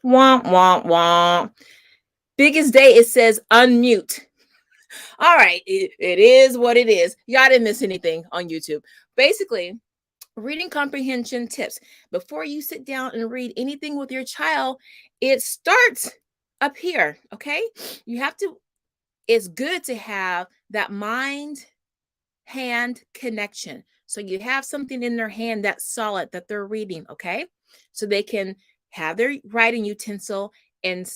Womp, womp, womp. Biggest day, it says unmute. All right, it is what it is. Y'all didn't miss anything on YouTube. Basically, reading comprehension tips. Before you sit down and read anything with your child, it starts up here, okay? You have to, it's good to have that mind-hand connection. So you have something in their hand that's solid that they're reading, okay? So they can have their writing utensil and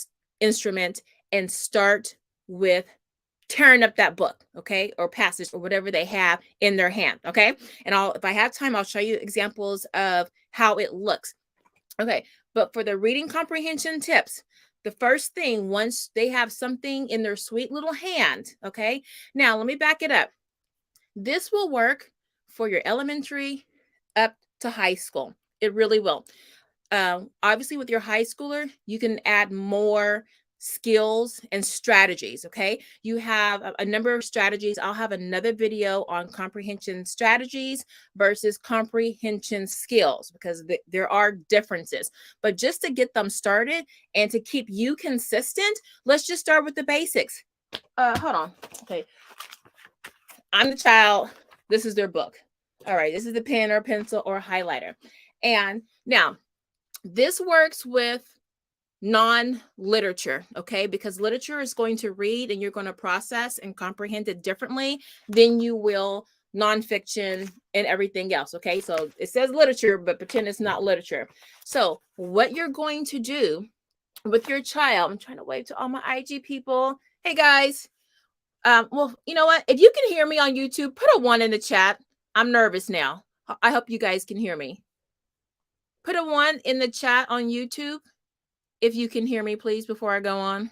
instrument and start with tearing up that book, okay, or passage or whatever they have in their hand, okay? And if I have time, I'll show you examples of how it looks. Okay, but for the reading comprehension tips, the first thing, once they have something in their sweet little hand, okay? Now, let me back it up. This will work for your elementary up to high school. It really will. Obviously, with your high schooler, you can add more skills and strategies, okay? You have a number of strategies. I'll have another video on comprehension strategies versus comprehension skills because there are differences. But just to get them started and to keep you consistent, let's just start with the basics. Hold on. Okay. I'm the child. This is their book. All right. This is the pen or pencil or highlighter. And now this works with non-literature, okay? Because literature is going to read and you're going to process and comprehend it differently than you will nonfiction and everything else, okay? So it says literature, but pretend it's not literature. So what you're going to do with your child, I'm trying to wave to all my IG people. Hey guys. Well, you know what? If you can hear me on YouTube, put a 1 in the chat. I'm nervous now. I hope you guys can hear me. Put a 1 in the chat on YouTube if you can hear me, please, before I go on.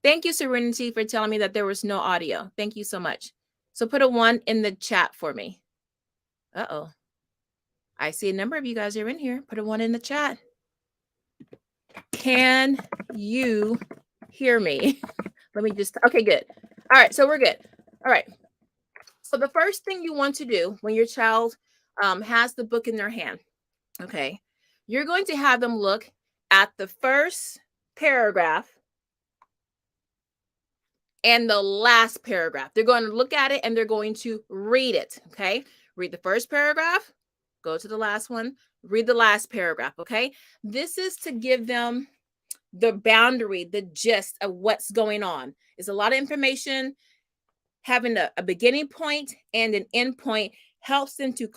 Thank you, Serenity, for telling me that there was no audio. Thank you so much. So put a 1 in the chat for me. Uh-oh. I see a number of you guys are in here. Put a 1 in the chat. Can you hear me? Let me just, okay, good. All right, so we're good. All right. So the first thing you want to do when your child has the book in their hand, okay, you're going to have them look at the first paragraph and the last paragraph. They're going to look at it and they're going to read it, okay? Read the first paragraph, go to the last one, read the last paragraph, okay? This is to give them the boundary, the gist of what's going on. It's a lot of information. Having a beginning point and an end point helps them to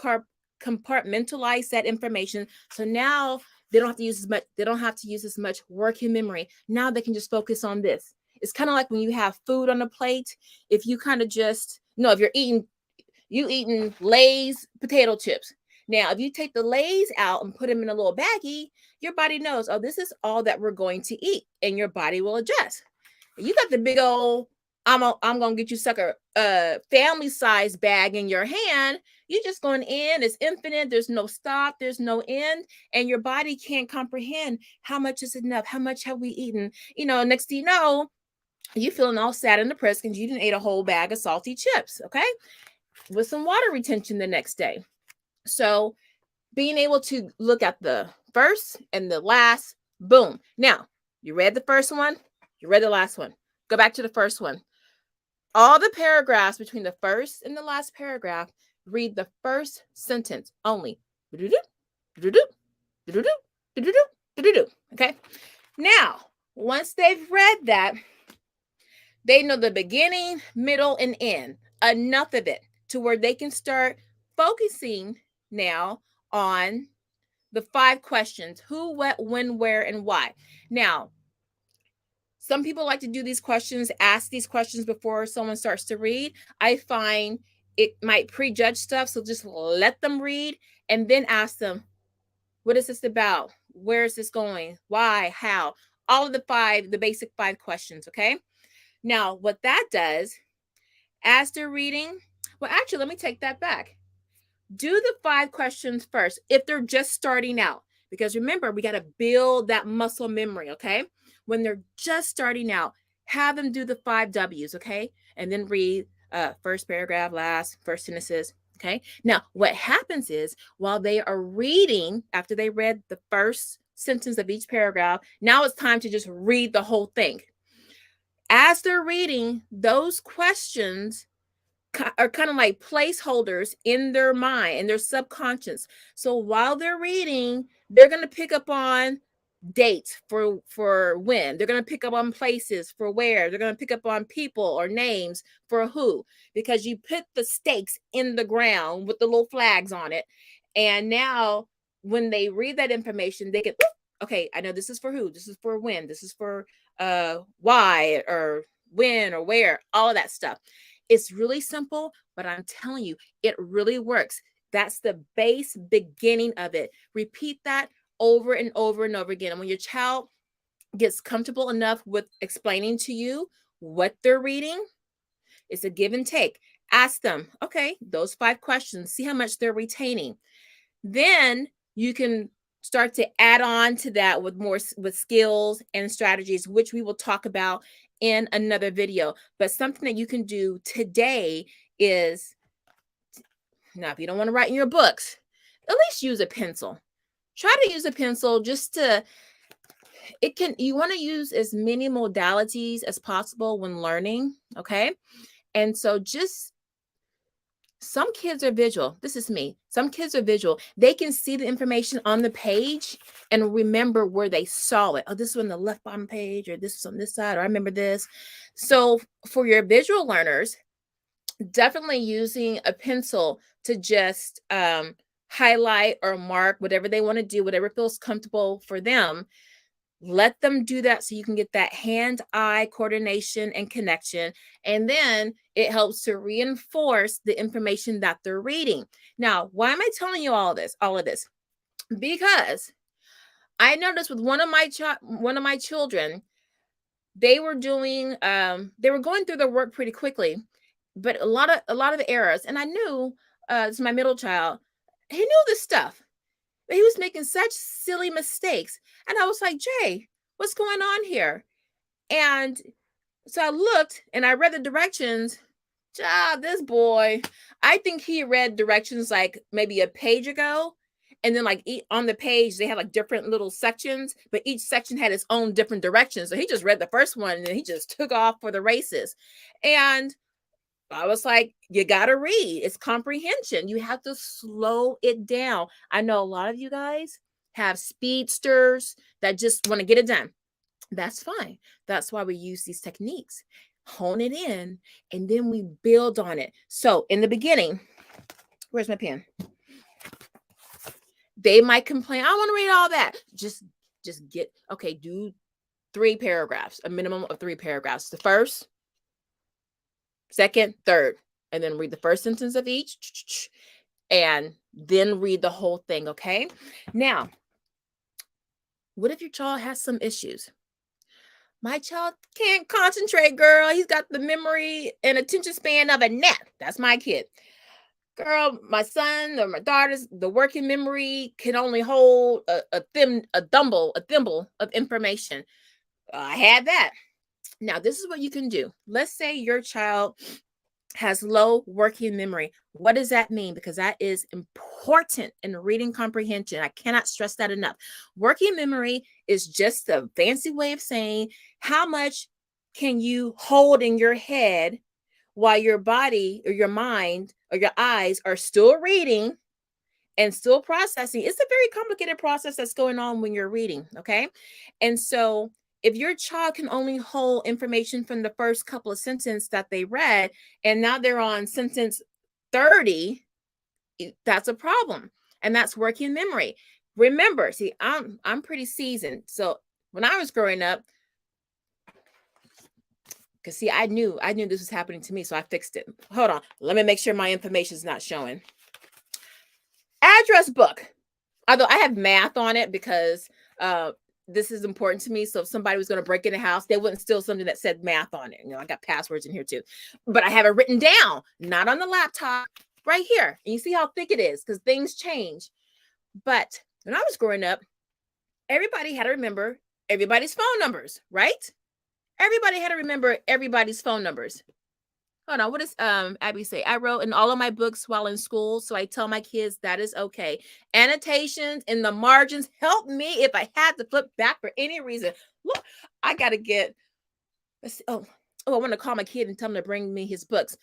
compartmentalize that information. So now they don't have to use as much, they don't have to use as much working memory. Now they can just focus on this. It's kind of like when you have food on the plate. If you kind of just, if you're eating Lay's potato chips. Now, if you take the Lay's out and put them in a little baggie, your body knows, oh, this is all that we're going to eat, and your body will adjust. You got the big old, I'm gonna get you sucker family size bag in your hand. You're just going in, it's infinite, there's no stop, there's no end, and your body can't comprehend how much is enough, how much have we eaten. Next thing you know, you feeling all sad and depressed because you didn't eat a whole bag of salty chips, okay? With some water retention the next day. So being able to look at the first and the last, boom. Now, you read the first one, you read the last one. Go back to the first one. All the paragraphs between the first and the last paragraph, read the first sentence only. Okay? Now, once they've read that, they know the beginning, middle, and end. Enough of it to where they can start focusing now on the 5 questions: who, what, when, where, and why. Now, some people like to do these questions, ask these questions before someone starts to read. I find it might prejudge stuff, so just let them read and then ask them, what is this about? Where is this going? Why? How? All of the basic 5 questions, okay? Now, what that does, as they're reading, well, actually, let me take that back. Do the 5 questions first if they're just starting out, because remember, we got to build that muscle memory, okay? When they're just starting out, have them do the 5 W's, okay? And then read first paragraph, last, first sentences, Okay. Now, what happens is while they are reading, after they read the first sentence of each paragraph, now it's time to just read the whole thing. As they're reading, those questions are kind of like placeholders in their mind, in their subconscious. So while they're reading, they're going to pick up on dates for when, they're going to pick up on places for where, they're going to pick up on people or names for who, because you put the stakes in the ground with the little flags on it. And now when they read that information, they can, okay, I know this is for who, this is for when, this is for why or when or where, all of that stuff. It's really simple, but I'm telling you, it really works. That's the base beginning of it. Repeat that over and over and over again. And when your child gets comfortable enough with explaining to you what they're reading, it's a give and take. Ask them, okay, those 5 questions, see how much they're retaining. Then you can start to add on to that with more with skills and strategies, which we will talk about in another video. But something that you can do today is, now if you don't want to write in your books, at least use a pencil. Try to use a pencil just to, you want to use as many modalities as possible when learning, okay? And so just, some kids are visual. This is me. Some kids are visual. They can see the information on the page and remember where they saw it. Oh, this is on the left bottom page, or this is on this side, or I remember this. So for your visual learners, definitely using a pencil to just highlight or mark whatever they want to do, whatever feels comfortable for them. Let them do that so you can get that hand-eye coordination and connection. And then it helps to reinforce the information that they're reading. Now, why am I telling you all of this? Because I noticed with one of my children, they were doing they were going through their work pretty quickly, but a lot of errors. And I knew it's my middle child. He knew this stuff. But he was making such silly mistakes. And I was like, Jay, what's going on here? And so I looked and I read the directions. This boy, I think he read directions like maybe a page ago. And then like on the page, they had like different little sections, but each section had its own different directions. So he just read the first one and then he just took off for the races. And I was like, you got to read. It's comprehension. You have to slow it down. I know a lot of you guys have speedsters that just want to get it done. That's fine. That's why we use these techniques. Hone it in, and then we build on it. So in the beginning, where's my pen? They might complain, I want to read all that. Just get, okay, do 3 paragraphs, a minimum of 3 paragraphs. The first, second, third, and then read the first sentence of each, and then read the whole thing, okay? Now, what if your child has some issues? My child can't concentrate, girl. He's got the memory and attention span of a gnat. That's my kid. Girl, my son or my daughter's, the working memory can only hold a thimble of information. I had that. Now, this is what you can do. Let's say your child has low working memory. What does that mean? Because that is important in reading comprehension. I cannot stress that enough. Working memory is just a fancy way of saying how much can you hold in your head while your body or your mind or your eyes are still reading and still processing. It's a very complicated process that's going on when you're reading, okay? And so if your child can only hold information from the first couple of sentences that they read, and now they're on sentence 30, that's a problem. And that's working memory. Remember, see, I'm pretty seasoned. So when I was growing up, because see, I knew this was happening to me, so I fixed it. Hold on. Let me make sure my information is not showing. Address book. Although I have math on it because this is important to me. So if somebody was going to break in the house, they wouldn't steal something that said math on it. You know, I got passwords in here too. But I have it written down, not on the laptop, right here. And you see how thick it is because things change. But when I was growing up, everybody had to remember everybody's phone numbers, right? Everybody had to remember everybody's phone numbers. Hold on, what does Abby say? I wrote in all of my books while in school, so I tell my kids that is okay. Annotations in the margins help me if I had to flip back for any reason. Look, I gotta get. Let's see. Oh, I want to call my kid and tell him to bring me his books.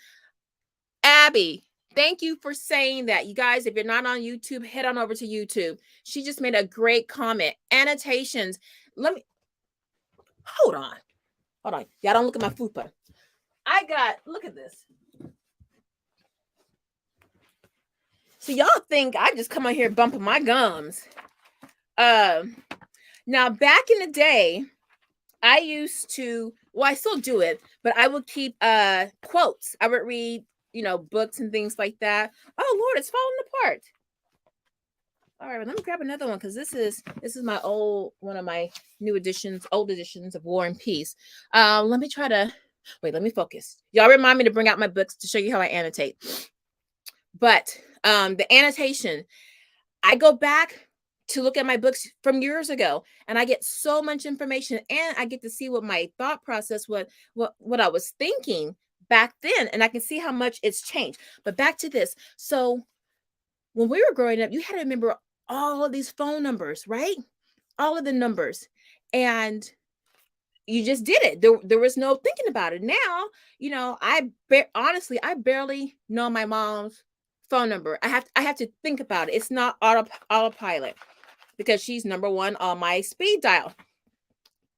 Abby, thank you for saying that. You guys, if you're not on YouTube, head on over to YouTube. She just made a great comment. Annotations. Let me hold on. Hold on. Y'all don't look at my fupa. Look at this. So y'all think I just come on here bumping my gums. Now back in the day, I used to, well, I still do it, but I would keep quotes. I would read, books and things like that. Oh Lord, it's falling apart. All right, let me grab another one because this is my one of my old editions of War and Peace. Let me try to let me focus. Y'all remind me to bring out my books to show you how I annotate. But the annotation, I go back to look at my books from years ago, and I get so much information, and I get to see what my thought process, what I was thinking back then, and I can see how much it's changed. But back to this. So when we were growing up, you had to remember all of these phone numbers, right? All of the numbers. And you just did it. There was no thinking about it. Now, honestly, I barely know my mom's phone number. I have to think about it. It's not autopilot because she's number one on my speed dial.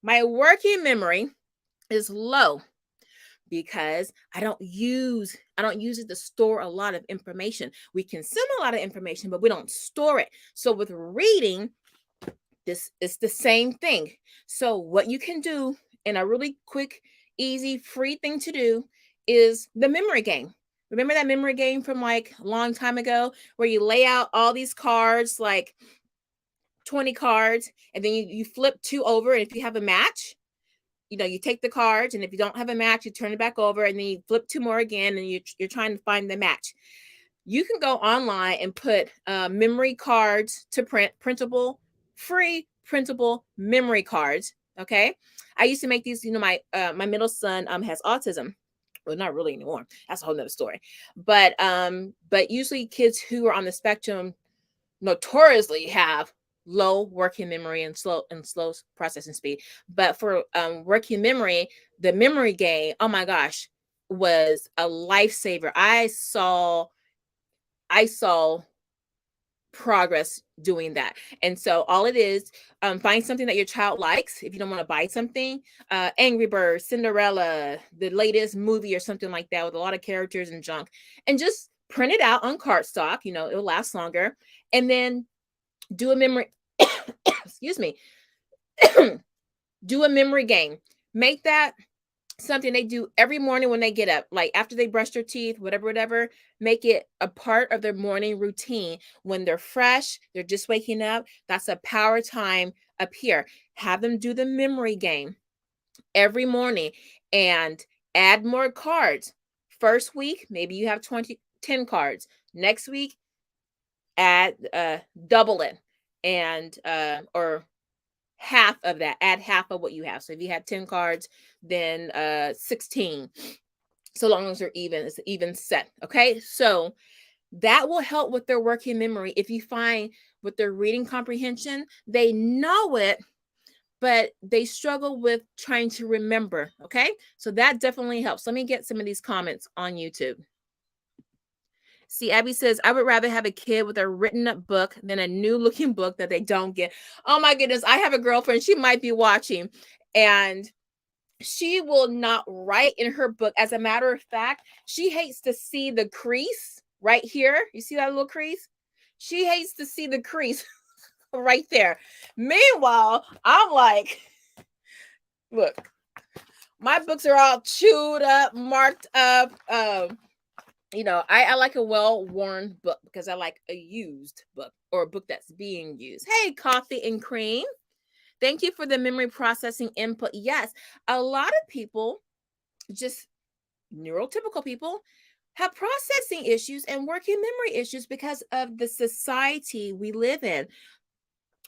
My working memory is low because I don't use it to store a lot of information. We consume a lot of information, but we don't store it. So with reading, this is the same thing. So what you can do in a really quick, easy, free thing to do is the memory game. Remember that memory game from like a long time ago where you lay out all these cards, like 20 cards, and then you flip 2 over, and if you have a match, you take the cards, and if you don't have a match, you turn it back over, and then you flip 2 more again, and you're trying to find the match. You can go online and put memory cards to printable, free printable memory cards. Okay, I used to make these. My middle son has autism. Well, not really anymore. That's a whole nother story. But usually kids who are on the spectrum notoriously have low working memory and slow processing speed. But for working memory, the memory game, oh my gosh, was a lifesaver. I saw progress doing that. And so all it is, find something that your child likes. If you don't want to buy something, Angry Birds, Cinderella, the latest movie or something like that with a lot of characters and junk, and just print it out on cardstock. It'll last longer. And then do a memory, excuse me, do a memory game. Make that something they do every morning when they get up, like after they brush their teeth, whatever. Make it a part of their morning routine. When they're fresh, they're just waking up, that's a power time up here. Have them do the memory game every morning and add more cards. First week, maybe you have 10 cards. Next week, add double it, and or half of that, add half of what you have. So if you had 10 cards, then 16, so long as they're even, it's an even set. Okay, so that will help with their working memory. If you find with their reading comprehension, they know it, but they struggle with trying to remember. Okay, so that definitely helps. Let me get some of these comments on YouTube. See, Abby says, I would rather have a kid with a written up book than a new looking book that they don't get. Oh my goodness. I have a girlfriend. She might be watching, and she will not write in her book. As a matter of fact, she hates to see the crease right here. You see that little crease? She hates to see the crease right there. Meanwhile, I'm like, look, my books are all chewed up, marked up. I like a well-worn book because I like a used book or a book that's being used. Hey, Coffee and Cream. Thank you for the memory processing input. Yes, a lot of people, just neurotypical people, have processing issues and working memory issues because of the society we live in.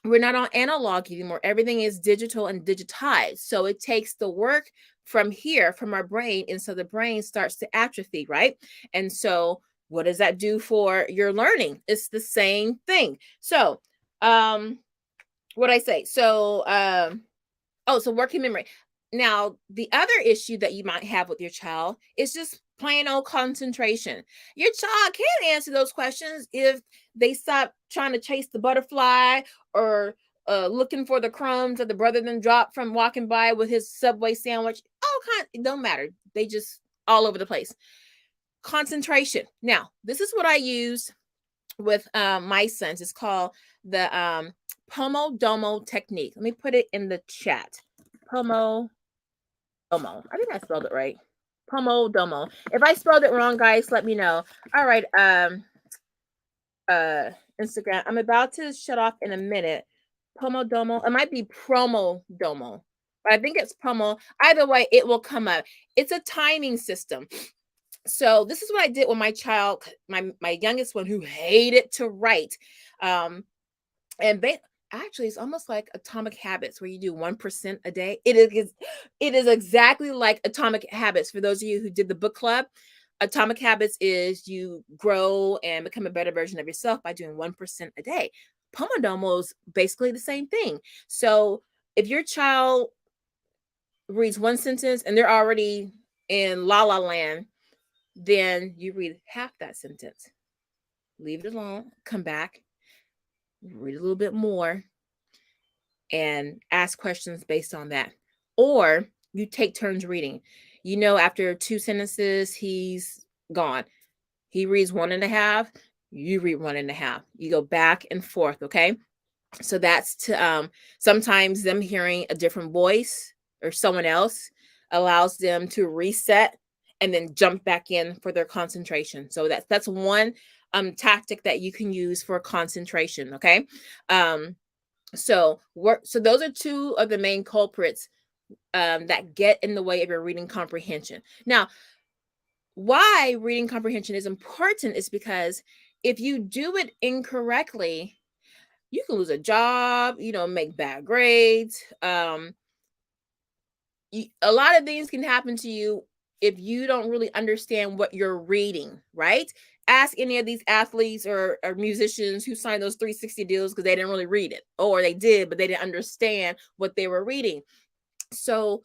we're not on analog anymore. Everything is digital and digitized. So it takes the work from here, from our brain, and so the brain starts to atrophy, right? And so what does that do for your learning? It's the same thing. So what I say? So so working memory. Now, the other issue that you might have with your child is just plain old concentration. Your child can't answer those questions if they stop trying to chase the butterfly or looking for the crumbs that the brother then dropped from walking by with his Subway sandwich. It don't matter. They just all over the place. Concentration. Now, this is what I use with my sons. It's called the Pomodoro technique. Let me put it in the chat. Pomodoro. I think I spelled it right. Pomodoro. If I spelled it wrong, guys, let me know. All right. Instagram. I'm about to shut off in a minute. Pomodoro. It might be Promodomo, but I think it's Pomo. Either way, it will come up. It's a timing system. So this is what I did with my child, my youngest one, who hated to write. Actually, it's almost like Atomic Habits, where you do 1% a day. It is exactly like Atomic Habits. For those of you who did the book club, Atomic Habits is you grow and become a better version of yourself by doing 1% a day. Pomodoro is basically the same thing. So if your child reads one sentence and they're already in La La Land, then you read half that sentence, leave it alone, come back, read a little bit more, and ask questions based on that. Or you take turns reading. After 2 sentences, he's gone. He reads 1.5, you read 1.5. You go back and forth, okay? So that's to sometimes them hearing a different voice or someone else allows them to reset and then jump back in for their concentration. So that's one tactic that you can use for concentration, okay? So those are two of the main culprits that get in the way of your reading comprehension. Now, why reading comprehension is important is because if you do it incorrectly, you can lose a job, make bad grades. A lot of things can happen to you if you don't really understand what you're reading, right? Ask any of these athletes or musicians who signed those 360 deals because they didn't really read it, or they did, but they didn't understand what they were reading. So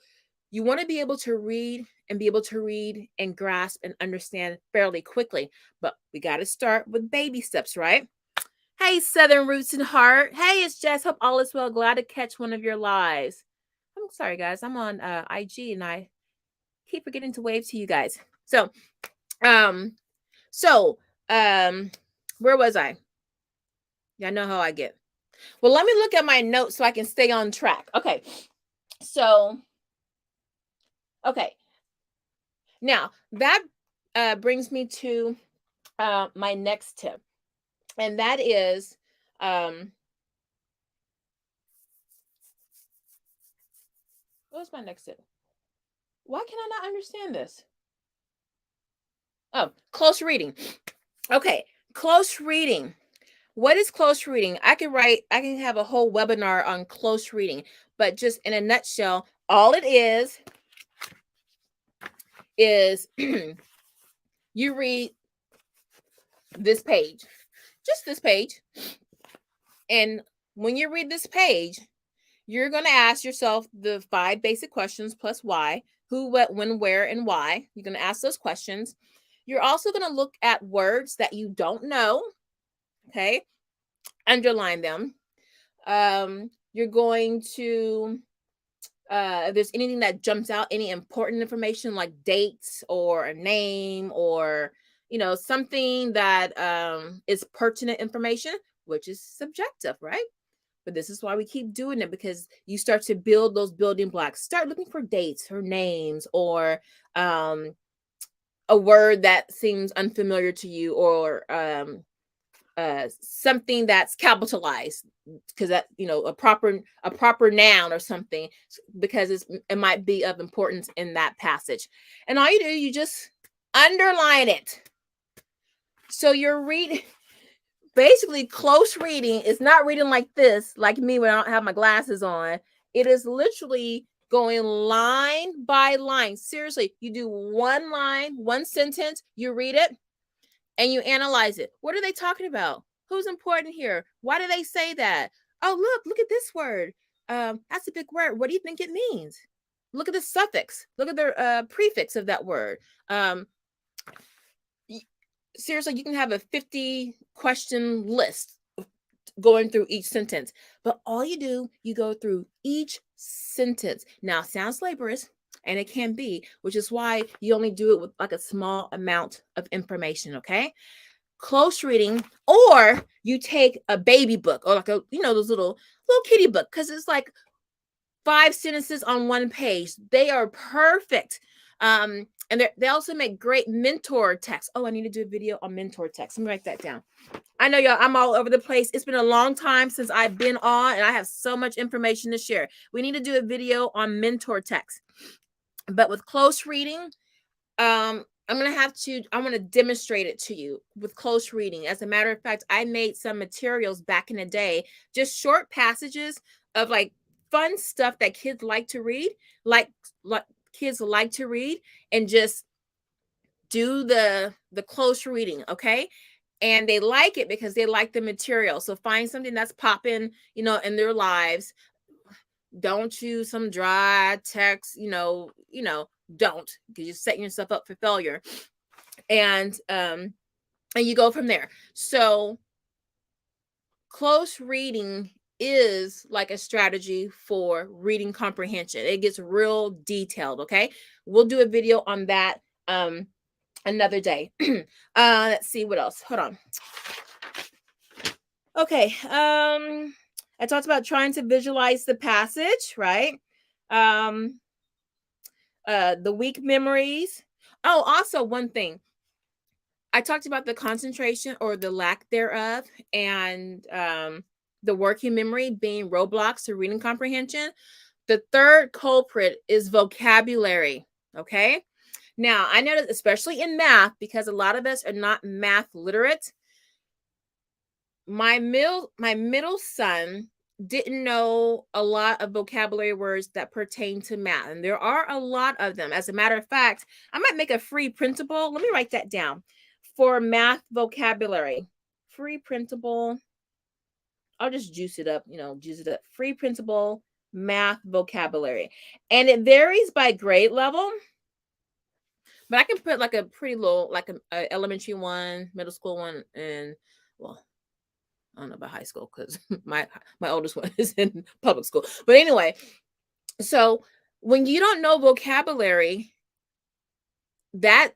you want to be able to read and grasp and understand fairly quickly, but we got to start with baby steps, right? Hey, Southern Roots and Heart. Hey, it's Jess. Hope all is well. Glad to catch one of your lives. I'm sorry, guys. I'm on IG and I keep forgetting to wave to you guys. So, where was I? Y'all know how I get. Well, let me look at my notes so I can stay on track. Okay. So, okay. Now, that brings me to my next tip. And that is, what's my next tip? Why can I not understand this? Oh, close reading. Okay, close reading. What is close reading? I can have a whole webinar on close reading, but just in a nutshell, all it is you read this page, just this page. And when you read this page, you're going to ask yourself the 5 basic questions plus why: who, what, when, where, and why. You're going to ask those questions. You're also going to look at words that you don't know. Okay. Underline them. You're going to, if there's anything that jumps out, any important information like dates or a name or, something that is pertinent information, which is subjective, right? But this is why we keep doing it, because you start to build those building blocks. Start looking for dates or names or a word that seems unfamiliar to you, or something that's capitalized, because that, a proper noun or something, because it might be of importance in that passage. And all you do, you just underline it. So you're reading. basically close reading is not reading like this, like me when I don't have my glasses on. It is literally going line by line. Seriously, you do one line, one sentence, you read it, and you analyze it. What are they talking about? Who's important here? Why do they say that? Oh, look at this word. That's a big word. What do you think it means? Look at the suffix. Look at the prefix of that word. Seriously, you can have a 50 question list going through each sentence, but all you do, you go through each sentence. Now, it sounds laborious, and it can be, which is why you only do it with like a small amount of information, okay? Close reading, or you take a baby book or like a, those little kitty book, because it's like 5 sentences on one page. They are perfect. And they also make great mentor texts. Oh, I need to do a video on mentor texts. Let me write that down. I know y'all, I'm all over the place. It's been a long time since I've been on, and I have so much information to share. We need to do a video on mentor texts. But with close reading, I want to demonstrate it to you with close reading. As a matter of fact, I made some materials back in the day, just short passages of like fun stuff that kids like to read, like kids like to read, and just do the close reading, okay? And they like it because they like the material. So find something that's popping, in their lives. Don't choose some dry text, don't, because you're setting yourself up for failure. And you go from there. So close reading is like a strategy for reading comprehension. It gets real detailed, okay? We'll do a video on that another day. Let's see what else. Hold on. Okay. I talked about trying to visualize the passage, right? The weak memories. Oh, also one thing. I talked about the concentration or the lack thereof, and the working memory being roadblocks to reading comprehension. The third culprit is vocabulary, okay? Now, I know that especially in math, because a lot of us are not math literate, my middle son didn't know a lot of vocabulary words that pertain to math, and there are a lot of them. As a matter of fact, I might make a free printable. Let me write that down. For math vocabulary, free printable. I'll just juice it up, free printable math vocabulary. And it varies by grade level, but I can put like a pretty low, like a elementary one, middle school one, and well, I don't know about high school because my oldest one is in public school. But anyway, so when you don't know vocabulary, that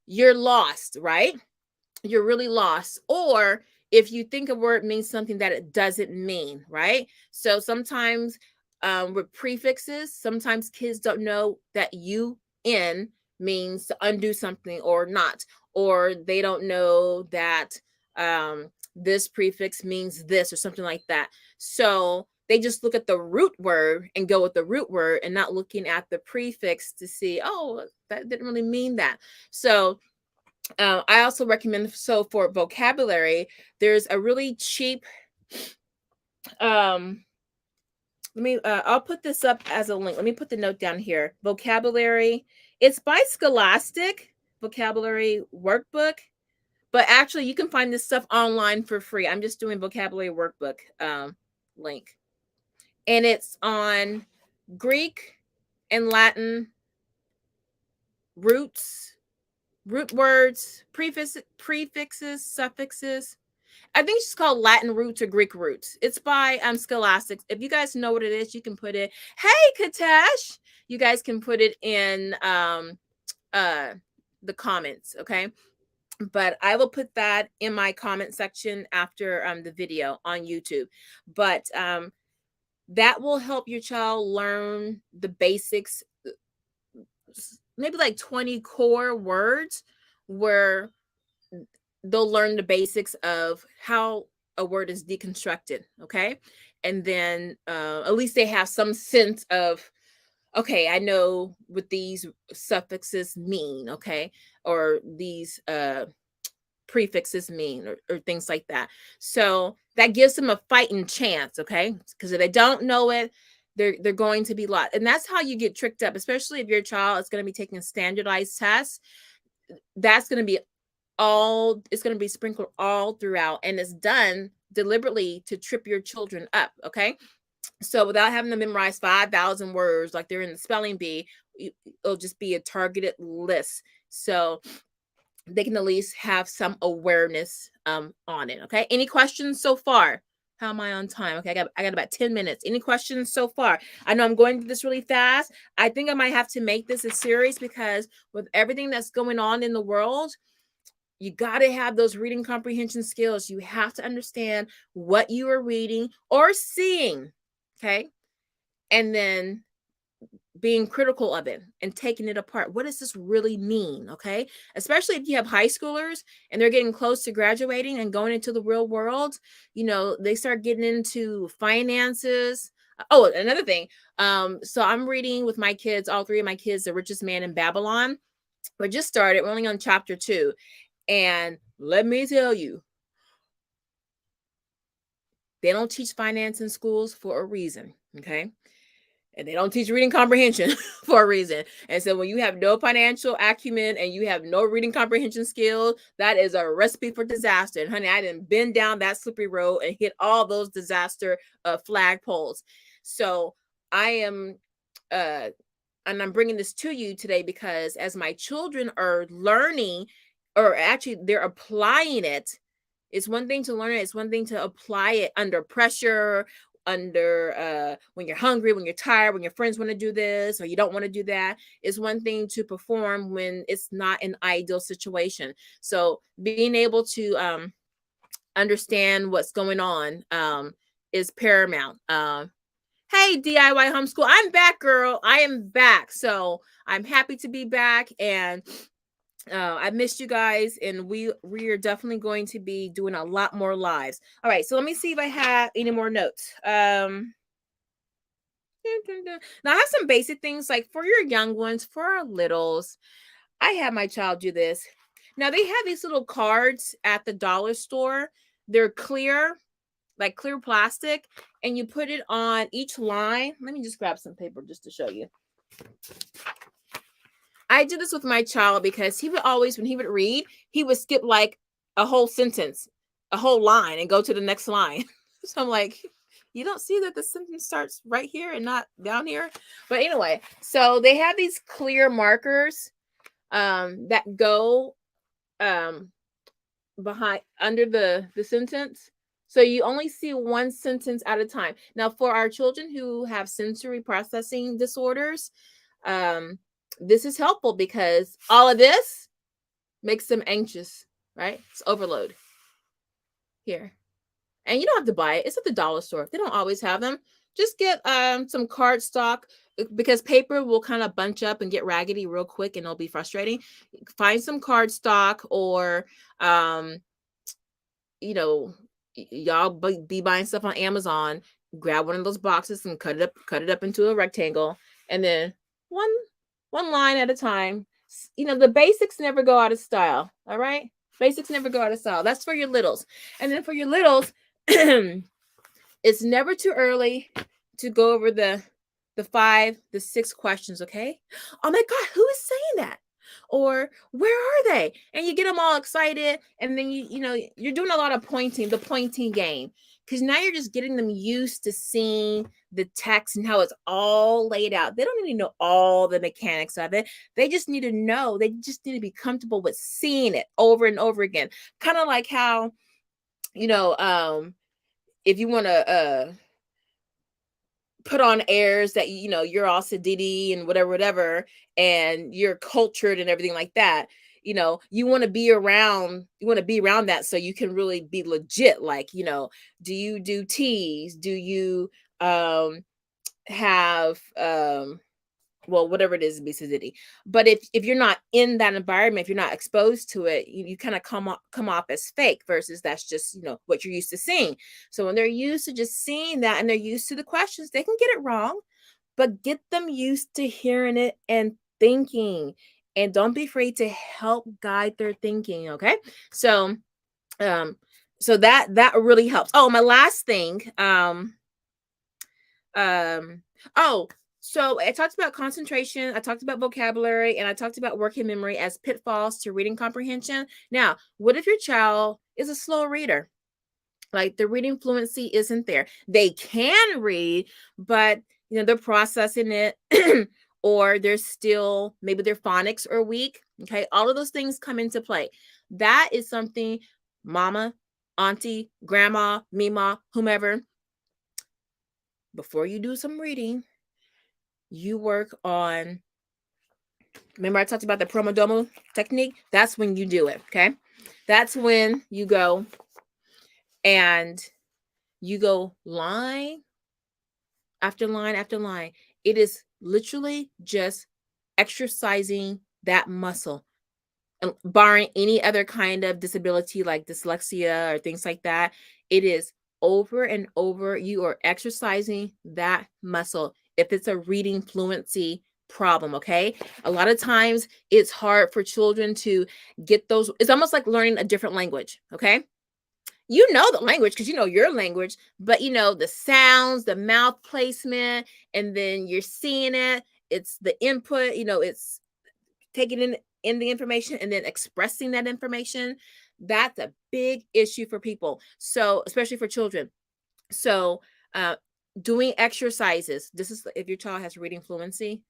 you're lost, right? You're really lost. Or if you think a word means something that it doesn't mean, right? So sometimes with prefixes, sometimes kids don't know that UN means to undo something or not, or they don't know that this prefix means this or something like that. So they just look at the root word and go with the root word and not looking at the prefix to see, oh, that didn't really mean that. So I also recommend, so for vocabulary, there's a really cheap, I'll put this up as a link. Let me put the note down here. Vocabulary. It's by Scholastic, vocabulary workbook. But actually, you can find this stuff online for free. I'm just doing vocabulary workbook link. And it's on Greek and Latin roots, root words, prefixes, suffixes. I think it's called Latin roots or Greek roots. It's by Scholastic. If you guys know what it is, you can put it. Hey, Katesh, you guys can put it in the comments, okay? But I will put that in my comment section after the video on YouTube. But that will help your child learn the basics, maybe like 20 core words where they'll learn the basics of how a word is deconstructed, okay? And then at least they have some sense of, okay, I know what these suffixes mean, okay? Or these prefixes mean, or things like that. So that gives them a fighting chance, okay? Because if they don't know it, they're going to be lost. And that's how you get tricked up, especially if your child is going to be taking a standardized test. That's going to be it's going to be sprinkled all throughout, and it's done deliberately to trip your children up, okay? So without having to memorize 5,000 words like they're in the spelling bee, it'll just be a targeted list. So they can at least have some awareness on it. Okay. Any questions so far? How am I on time? Okay, I got about 10 minutes. Any questions so far? I know I'm going through this really fast. I think I might have to make this a series because with everything that's going on in the world, you got to have those reading comprehension skills. You have to understand what you are reading or seeing. Okay. And then being critical of it and taking it apart. What does this really mean? Okay. Especially if you have high schoolers and they're getting close to graduating and going into the real world, they start getting into finances. Oh, another thing. So I'm reading with my kids, all three of my kids, The Richest Man in Babylon. We just started. We're only on chapter 2. And let me tell you, they don't teach finance in schools for a reason. Okay. And they don't teach reading comprehension for a reason. And so when you have no financial acumen and you have no reading comprehension skills, that is a recipe for disaster. And honey, I didn't bend down that slippery road and hit all those disaster flagpoles. So I am, and I'm bringing this to you today because as my children are learning, or actually they're applying it, it's one thing to learn it. It's one thing to apply it under pressure, under when you're hungry, when you're tired, when your friends want to do this or you don't want to do that. It's one thing to perform when it's not an ideal situation. So being able to understand what's going on is paramount. Hey, DIY homeschool, I'm back, girl. I am back. So I'm happy to be back, and I missed you guys, and we are definitely going to be doing a lot more lives. All right, so let me see if I have any more notes. Now I have some basic things like for your young ones, for our littles. I had my child do this. Now they have these little cards at the dollar store. They're clear, like clear plastic, and you put it on each line. Let me just grab some paper just to show you. I did this with my child because he would always, when he would read, he would skip like a whole sentence, a whole line, and go to the next line. So I'm like, you don't see that the sentence starts right here and not down here? But anyway, so they have these clear markers that go behind under the sentence. So you only see one sentence at a time. Now, for our children who have sensory processing disorders, this is helpful because all of this makes them anxious, right? It's overload here. And you don't have to buy it. It's at the dollar store. They don't always have them. Just get some card stock because paper will kind of bunch up and get raggedy real quick and it'll be frustrating. Find some card stock or, y'all be buying stuff on Amazon. Grab one of those boxes and cut it up into a rectangle. And then one line at a time. The basics never go out of style. All right. Basics never go out of style. That's for your littles. And then for your littles, it's never too early to go over the 6 questions. Okay. Oh my God, who is saying that? Or where are they? And you get them all excited. And then you're doing a lot of the pointing game. Because now you're just getting them used to seeing the text and how it's all laid out. They don't need to know all the mechanics of it. They just need to know. They just need to be comfortable with seeing it over and over again. Kind of like how, if you want to put on airs that, you're all sedity and whatever, and you're cultured and everything like that. You want to be around that so you can really be legit. Like, do you do teas? Do you have whatever it is, be sedity. But if you're not in that environment, if you're not exposed to it, you kind of come off as fake versus that's just, what you're used to seeing. So when they're used to just seeing that and they're used to the questions, they can get it wrong, but get them used to hearing it and thinking and don't be afraid to help guide their thinking. Okay. So, so that really helps. Oh, my last thing. Oh, so I talked about concentration, I talked about vocabulary, and I talked about working memory as pitfalls to reading comprehension. Now, what if your child is a slow reader? Like the reading fluency isn't there. They can read, but they're processing it, or they're still, maybe their phonics are weak. Okay, all of those things come into play. That is something mama, auntie, grandma, mima, whomever, before you do some reading, you work on, remember I talked about the Pomodoro technique? That's when you do it, okay? That's when you go and you go line after line after line. It is literally just exercising that muscle, barring any other kind of disability like dyslexia or things like that. It is over and over. You are exercising that muscle. If it's a reading fluency problem, okay? A lot of times it's hard for children to get those. It's almost like learning a different language, okay? You know the language because you know your language, but the sounds, the mouth placement, and then you're seeing it. It's the input, it's taking in the information and then expressing that information. That's a big issue for people. So, especially for children. So, doing exercises. This is if your child has reading fluency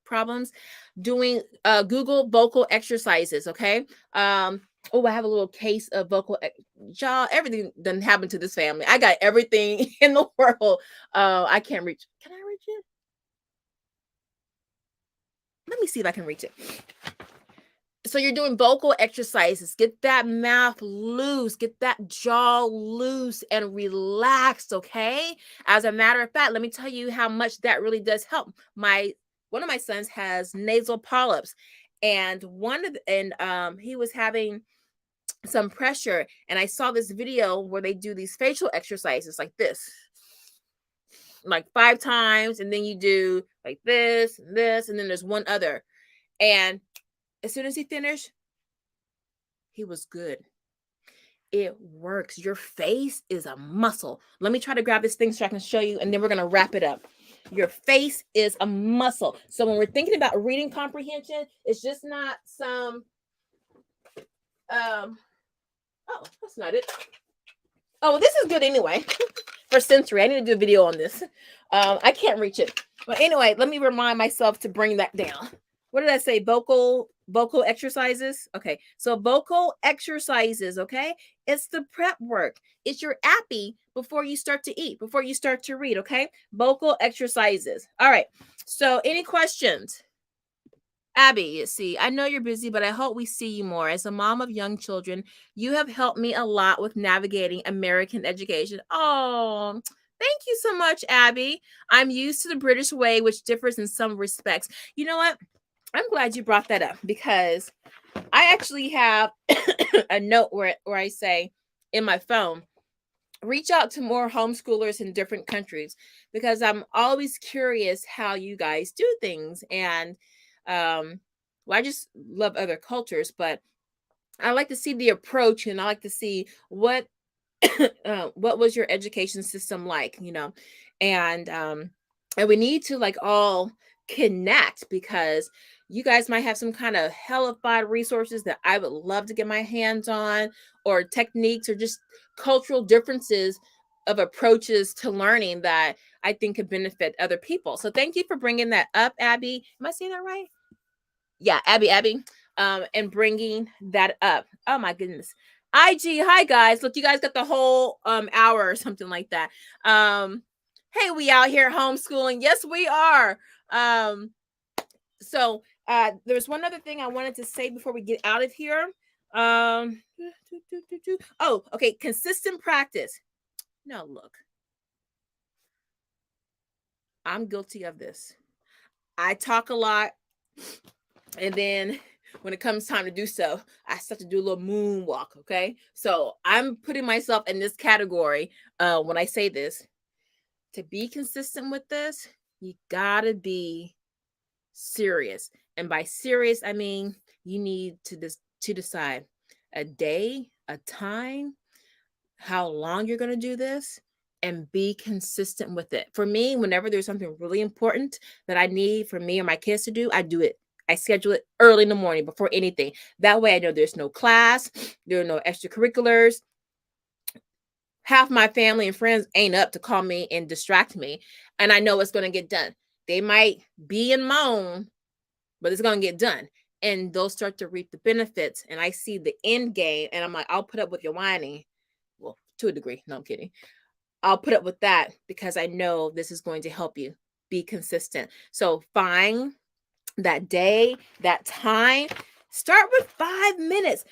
problems. Doing Google vocal exercises. Okay. Oh, I have a little case of vocal. Y'all, everything doesn't happen to this family. I got everything in the world. I can't reach. Can I reach it? Let me see if I can reach it. So you're doing vocal exercises. Get that mouth loose, get that jaw loose and relaxed, okay? As a matter of fact, let me tell you how much that really does help. One of my sons has nasal polyps, and he was having some pressure, and I saw this video where they do these facial exercises like this, like 5 times, and then you do like this and this, and then there's one other. And as soon as he finished, he was good. It works. Your face is a muscle. Let me try to grab this thing so I can show you, and then we're going to wrap it up. Your face is a muscle. So when we're thinking about reading comprehension, it's just not some, oh, that's not it. Oh, this is good anyway. For sensory, I need to do a video on this. I can't reach it. But anyway, let me remind myself to bring that down. What did I say? Vocal exercises. Okay. So vocal exercises. Okay. It's the prep work. It's your appy before you start to eat, before you start to read. Okay. Vocal exercises. All right. So any questions? Abby, see, I know you're busy, but I hope we see you more. As a mom of young children, you have helped me a lot with navigating American education. Oh, thank you so much, Abby. I'm used to the British way, which differs in some respects. You know what? I'm glad you brought that up because I actually have a note where I say in my phone, reach out to more homeschoolers in different countries, because I'm always curious how you guys do things. And well, I just love other cultures, but I like to see the approach, and I like to see what was your education system like, and we need to like all connect, because you guys might have some kind of hellified resources that I would love to get my hands on, or techniques, or just cultural differences of approaches to learning that I think could benefit other people. So thank you for bringing that up, Abby. Am I saying that right? Yeah, Abby, and bringing that up. Oh my goodness. IG, hi guys. Look, you guys got the whole hour or something like that. Hey, we out here homeschooling. Yes, we are. So there's one other thing I wanted to say before we get out of here. Oh, okay, consistent practice. Now look, I'm guilty of this. I talk a lot, and then when it comes time to do so, I start to do a little moonwalk. Okay, so I'm putting myself in this category when I say this. To be consistent with this, you gotta be serious. And by serious, I mean you need to decide a day, a time, how long you're going to do this, and be consistent with it. For me, whenever there's something really important that I need for me or my kids to do, I do it. I schedule it early in the morning before anything. That way I know there's no class, there are no extracurriculars. Half my family and friends ain't up to call me and distract me, and I know it's going to get done. They might be and moan, but it's going to get done. And they'll start to reap the benefits. And I see the end game, and I'm like, I'll put up with your whining. Well, to a degree. No, I'm kidding. I'll put up with that because I know this is going to help you be consistent. So find that day, that time. Start with 5 minutes.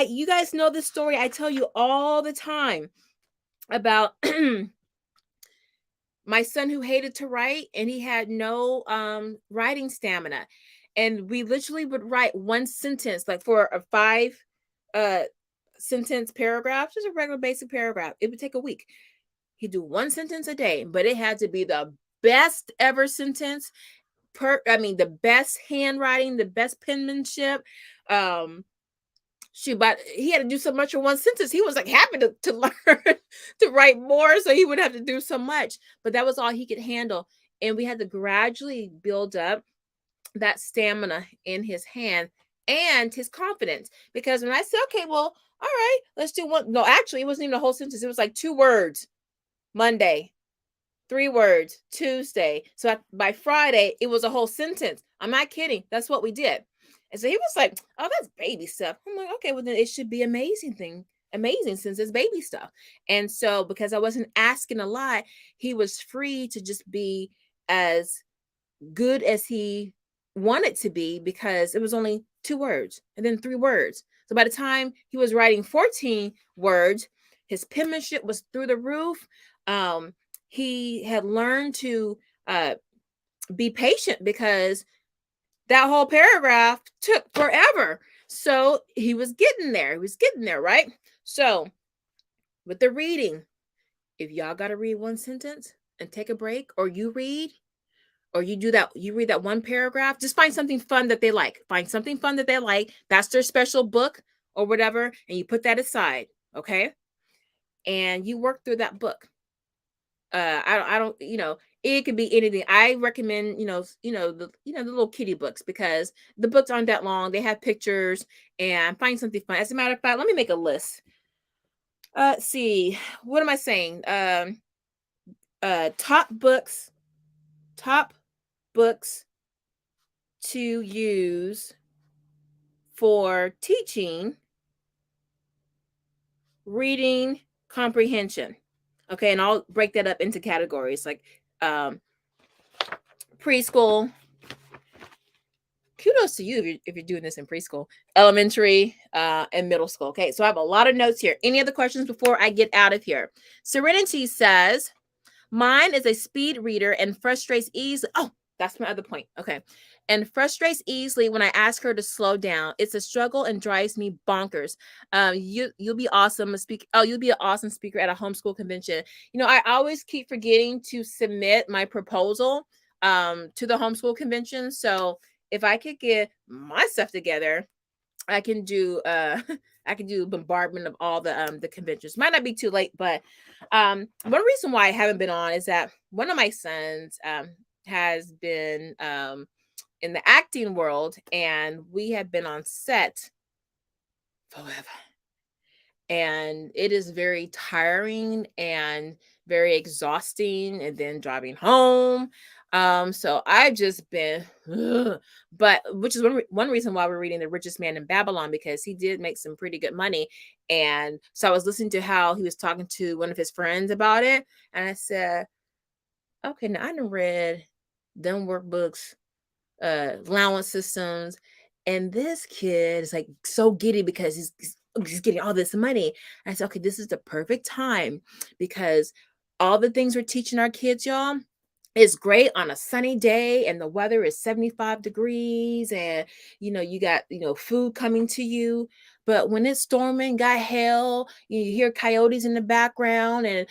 You guys know this story. I tell you all the time about my son who hated to write, and he had no writing stamina. And we literally would write one sentence, like for a 5 sentence paragraph, just a regular basic paragraph. It would take a week. He'd do one sentence a day, but it had to be the best ever sentence. The best handwriting, the best penmanship. But he had to do so much in one sentence. He was like happy to learn to write more, so he would have to do so much. But that was all he could handle. And we had to gradually build up that stamina in his hand and his confidence. Because when I said, okay, well, all right, let's do one. No, actually, it wasn't even a whole sentence. It was like 2 words. Monday, 3 words. Tuesday. So by Friday, it was a whole sentence. I'm not kidding. That's what we did. And so he was like, oh, that's baby stuff. I'm like, okay, well, then it should be amazing since it's baby stuff. And so because I wasn't asking a lot, he was free to just be as good as he wanted to be, because it was only 2 words and then 3 words. So by the time he was writing 14 words, his penmanship was through the roof. He had learned to be patient, because that whole paragraph took forever. So he was getting there. Right? So with the reading, if y'all got to read one sentence and take a break, or you read, or you read that one paragraph, just find something fun that they like. That's their special book or whatever. And you put that aside. Okay. And you work through that book. I don't, it could be anything. I recommend, the little kiddie books, because the books aren't that long. They have pictures, and find something fun. As a matter of fact, let me make a list. See, what am I saying? Top books to use for teaching reading comprehension. Okay, and I'll break that up into categories like preschool. Kudos to you if you're doing this in preschool, elementary, and middle school. Okay, so I have a lot of notes here. Any other questions before I get out of here? Serenity says, mine is a speed reader and frustrates easily. Oh, that's my other point. Okay. And frustrates easily when I ask her to slow down. It's a struggle and drives me bonkers. You'll be awesome. You'll be an awesome speaker at a homeschool convention. I always keep forgetting to submit my proposal to the homeschool convention. So if I could get my stuff together, I can do bombardment of all the conventions. Might not be too late, but one reason why I haven't been on is that one of my sons has been in the acting world, and we have been on set forever. And it is very tiring and very exhausting, and then driving home. So I've just been, but which is one reason why we're reading The Richest Man in Babylon, because he did make some pretty good money. And so I was listening to how he was talking to one of his friends about it. And I said, okay, now I done read them workbooks, allowance systems, and this kid is like so giddy because he's getting all this money. And I said, okay, this is the perfect time, because all the things we're teaching our kids, y'all, is great on a sunny day and the weather is 75 degrees, and you got food coming to you. But when it's storming, got hail, you hear coyotes in the background, and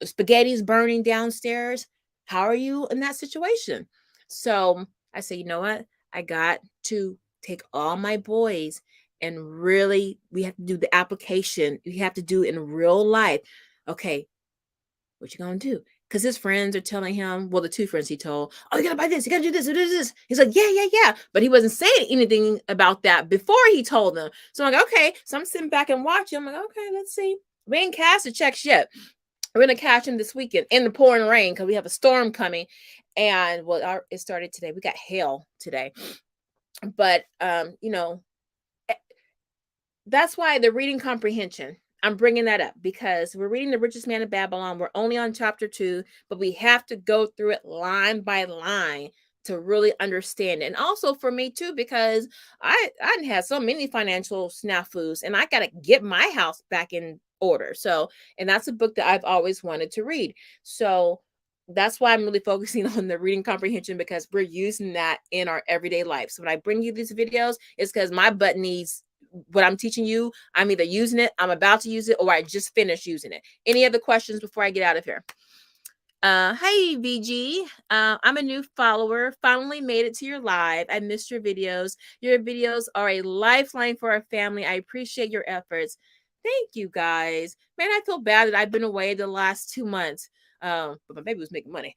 spaghetti's burning downstairs. How are you in that situation? So I say, you know what? I got to take all my boys and really, we have to do the application. We have to do in real life. Okay, what you gonna do? Because his friends are telling him, well, the two friends he told, oh, you gotta buy this, you gotta do this, do this. He's like, yeah, yeah, yeah. But he wasn't saying anything about that before he told them. So I'm like, okay. So I'm sitting back and watching. I'm like, okay, let's see. We ain't cashed the checks yet. We're gonna cash them this weekend in the pouring rain because we have a storm coming. And well, it started today. We got hail today. But that's why the reading comprehension, I'm bringing that up because we're reading The Richest Man in Babylon. We're only on chapter 2, but we have to go through it line by line to really understand it. And also for me too, because I had so many financial snafus and I got to get my house back in order. So, and that's a book that I've always wanted to read. So that's why I'm really focusing on the reading comprehension because we're using that in our everyday life. So when I bring you these videos, it's because my butt needs what I'm teaching you. I'm either using it, I'm about to use it, or I just finished using it. Any other questions before I get out of here? Hey VG, I'm a new follower. Finally made it to your live. I missed your videos. Your videos are a lifeline for our family. I appreciate your efforts. Thank you guys. Man, I feel bad that I've been away the last 2 months. But my baby was making money.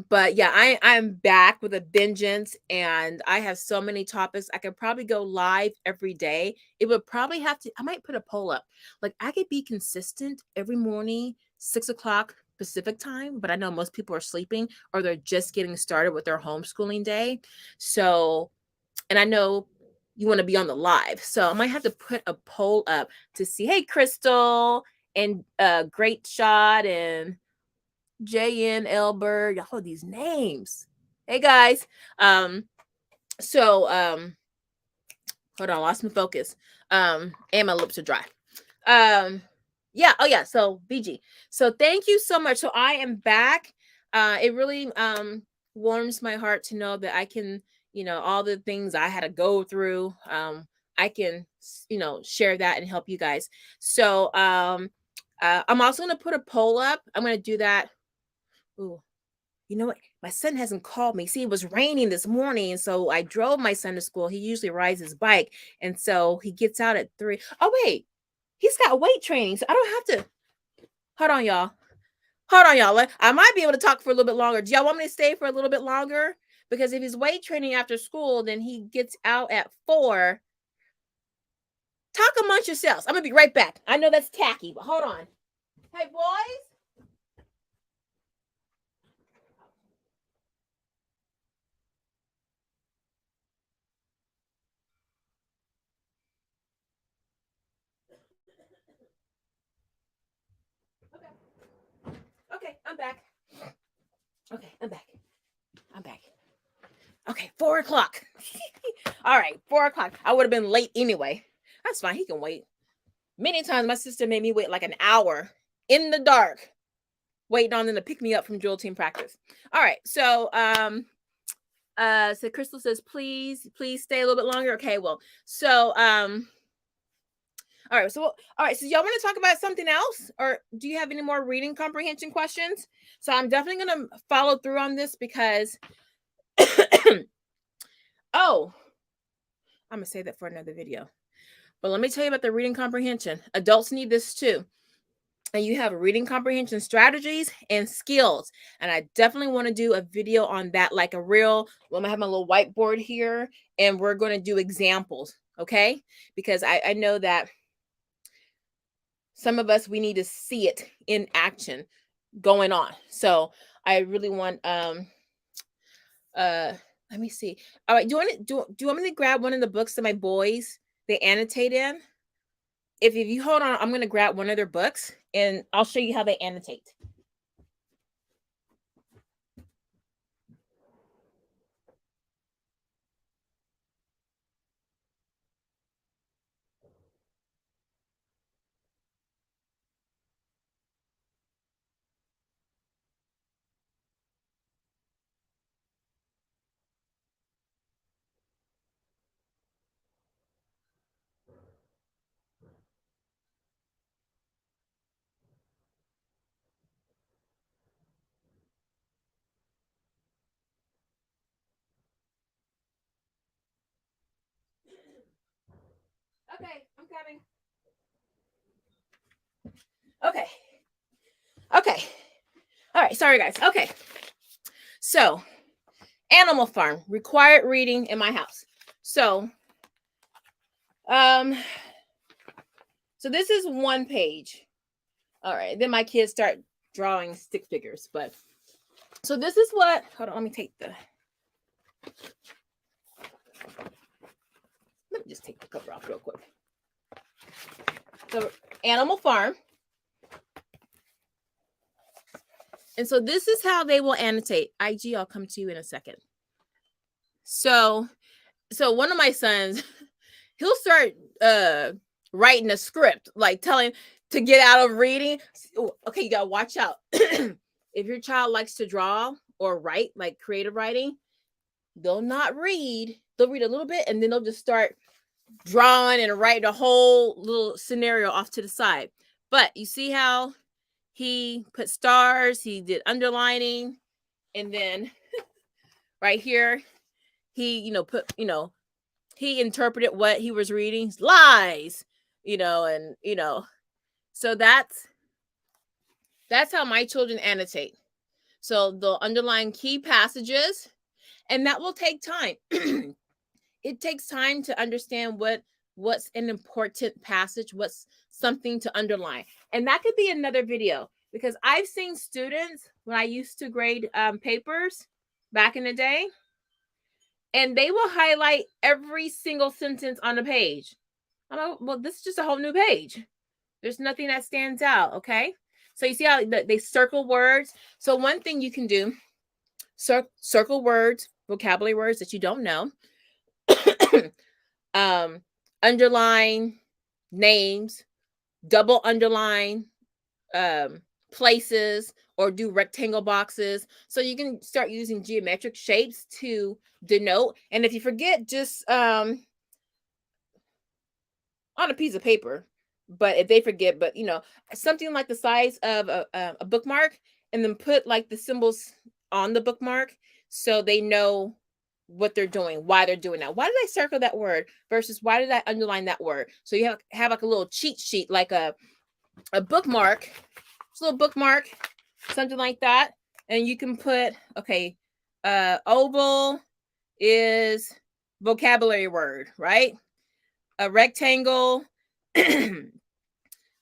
But yeah, I'm back with a vengeance, and I have so many topics. I could probably go live every day. It would probably have to, I might put a poll up. Like I could be consistent every morning, 6 o'clock Pacific time, but I know most people are sleeping or they're just getting started with their homeschooling day. So, and I know you want to be on the live. So I might have to put a poll up to see, hey, Crystal and Great Shot and JN Elberg, all these names. Hey guys. So hold on, lost my focus. And my lips are dry. Yeah, oh yeah, so BG. So thank you so much. So I am back. It really warms my heart to know that I can, all the things I had to go through, I can, share that and help you guys. So I'm also gonna put a poll up. I'm gonna do that. Ooh, you know what? My son hasn't called me. See, it was raining this morning, so I drove my son to school. He usually rides his bike, and so he gets out at 3. Oh wait, he's got weight training, so I don't have to. Hold on, y'all. Hold on, y'all. I might be able to talk for a little bit longer. Do y'all want me to stay for a little bit longer? Because if he's weight training after school, then he gets out at 4. Talk amongst yourselves. I'm gonna be right back. I know that's tacky, but hold on. Hey, boys. Okay, I'm back. Okay, I'm back. I'm back. Okay, 4 o'clock. All right, 4 o'clock. I would have been late anyway. That's fine. He can wait. Many times my sister made me wait like an hour in the dark, waiting on them to pick me up from drill team practice. All right, so so Crystal says, please stay a little bit longer. Okay, well, so all right, so y'all want to talk about something else, or do you have any more reading comprehension questions? So I'm definitely gonna follow through on this because oh, I'm gonna say that for another video. But let me tell you about the reading comprehension. Adults need this too. And you have reading comprehension strategies and skills. And I definitely want to do a video on that, like a real, I'm gonna have my little whiteboard here and we're going to do examples. Okay. Because I know that some of us, we need to see it in action going on. So I really want, let me see. All right. Do you want me to grab one of the books that my boys, they annotate in? If you hold on, I'm going to grab one of their books and I'll show you how they annotate. Okay, I'm coming. Okay. Okay. All right. Sorry, guys. Okay. So, Animal Farm, required reading in my house. So, so this is one page. All right. Then my kids start drawing stick figures. But so this is what, hold on, let me just take the cover off real quick. So, Animal Farm. And so this is how they will annotate. IG, I'll come to you in a second. So one of my sons, he'll start writing a script, like telling to get out of reading. Okay, you gotta watch out. If your child likes to draw or write, like creative writing, they'll not read. They'll read a little bit and then they'll just start drawing and writing a whole little scenario off to the side. But you see how he put stars, he did underlining, and then right here, he, he interpreted what he was reading, lies, and, so that's how my children annotate. So they'll underline key passages, and that will take time. It takes time to understand what's an important passage, what's something to underline. And that could be another video, because I've seen students when I used to grade papers back in the day, and they will highlight every single sentence on the page. I'm like, well, this is just a whole new page. There's nothing that stands out, okay? So you see how they circle words? So one thing you can do, circle words, vocabulary words that you don't know. Underline names, double underline places, or do rectangle boxes. So you can start using geometric shapes to denote. And if you forget, just on a piece of paper, but if they forget, but something like the size of a bookmark, and then put like the symbols on the bookmark so they know what they're doing, why they're doing that. Why did I circle that word versus why did I underline that word? So you have like a little cheat sheet, like a bookmark, a little bookmark, something like that. And you can put, okay, oval is vocabulary word, right? A rectangle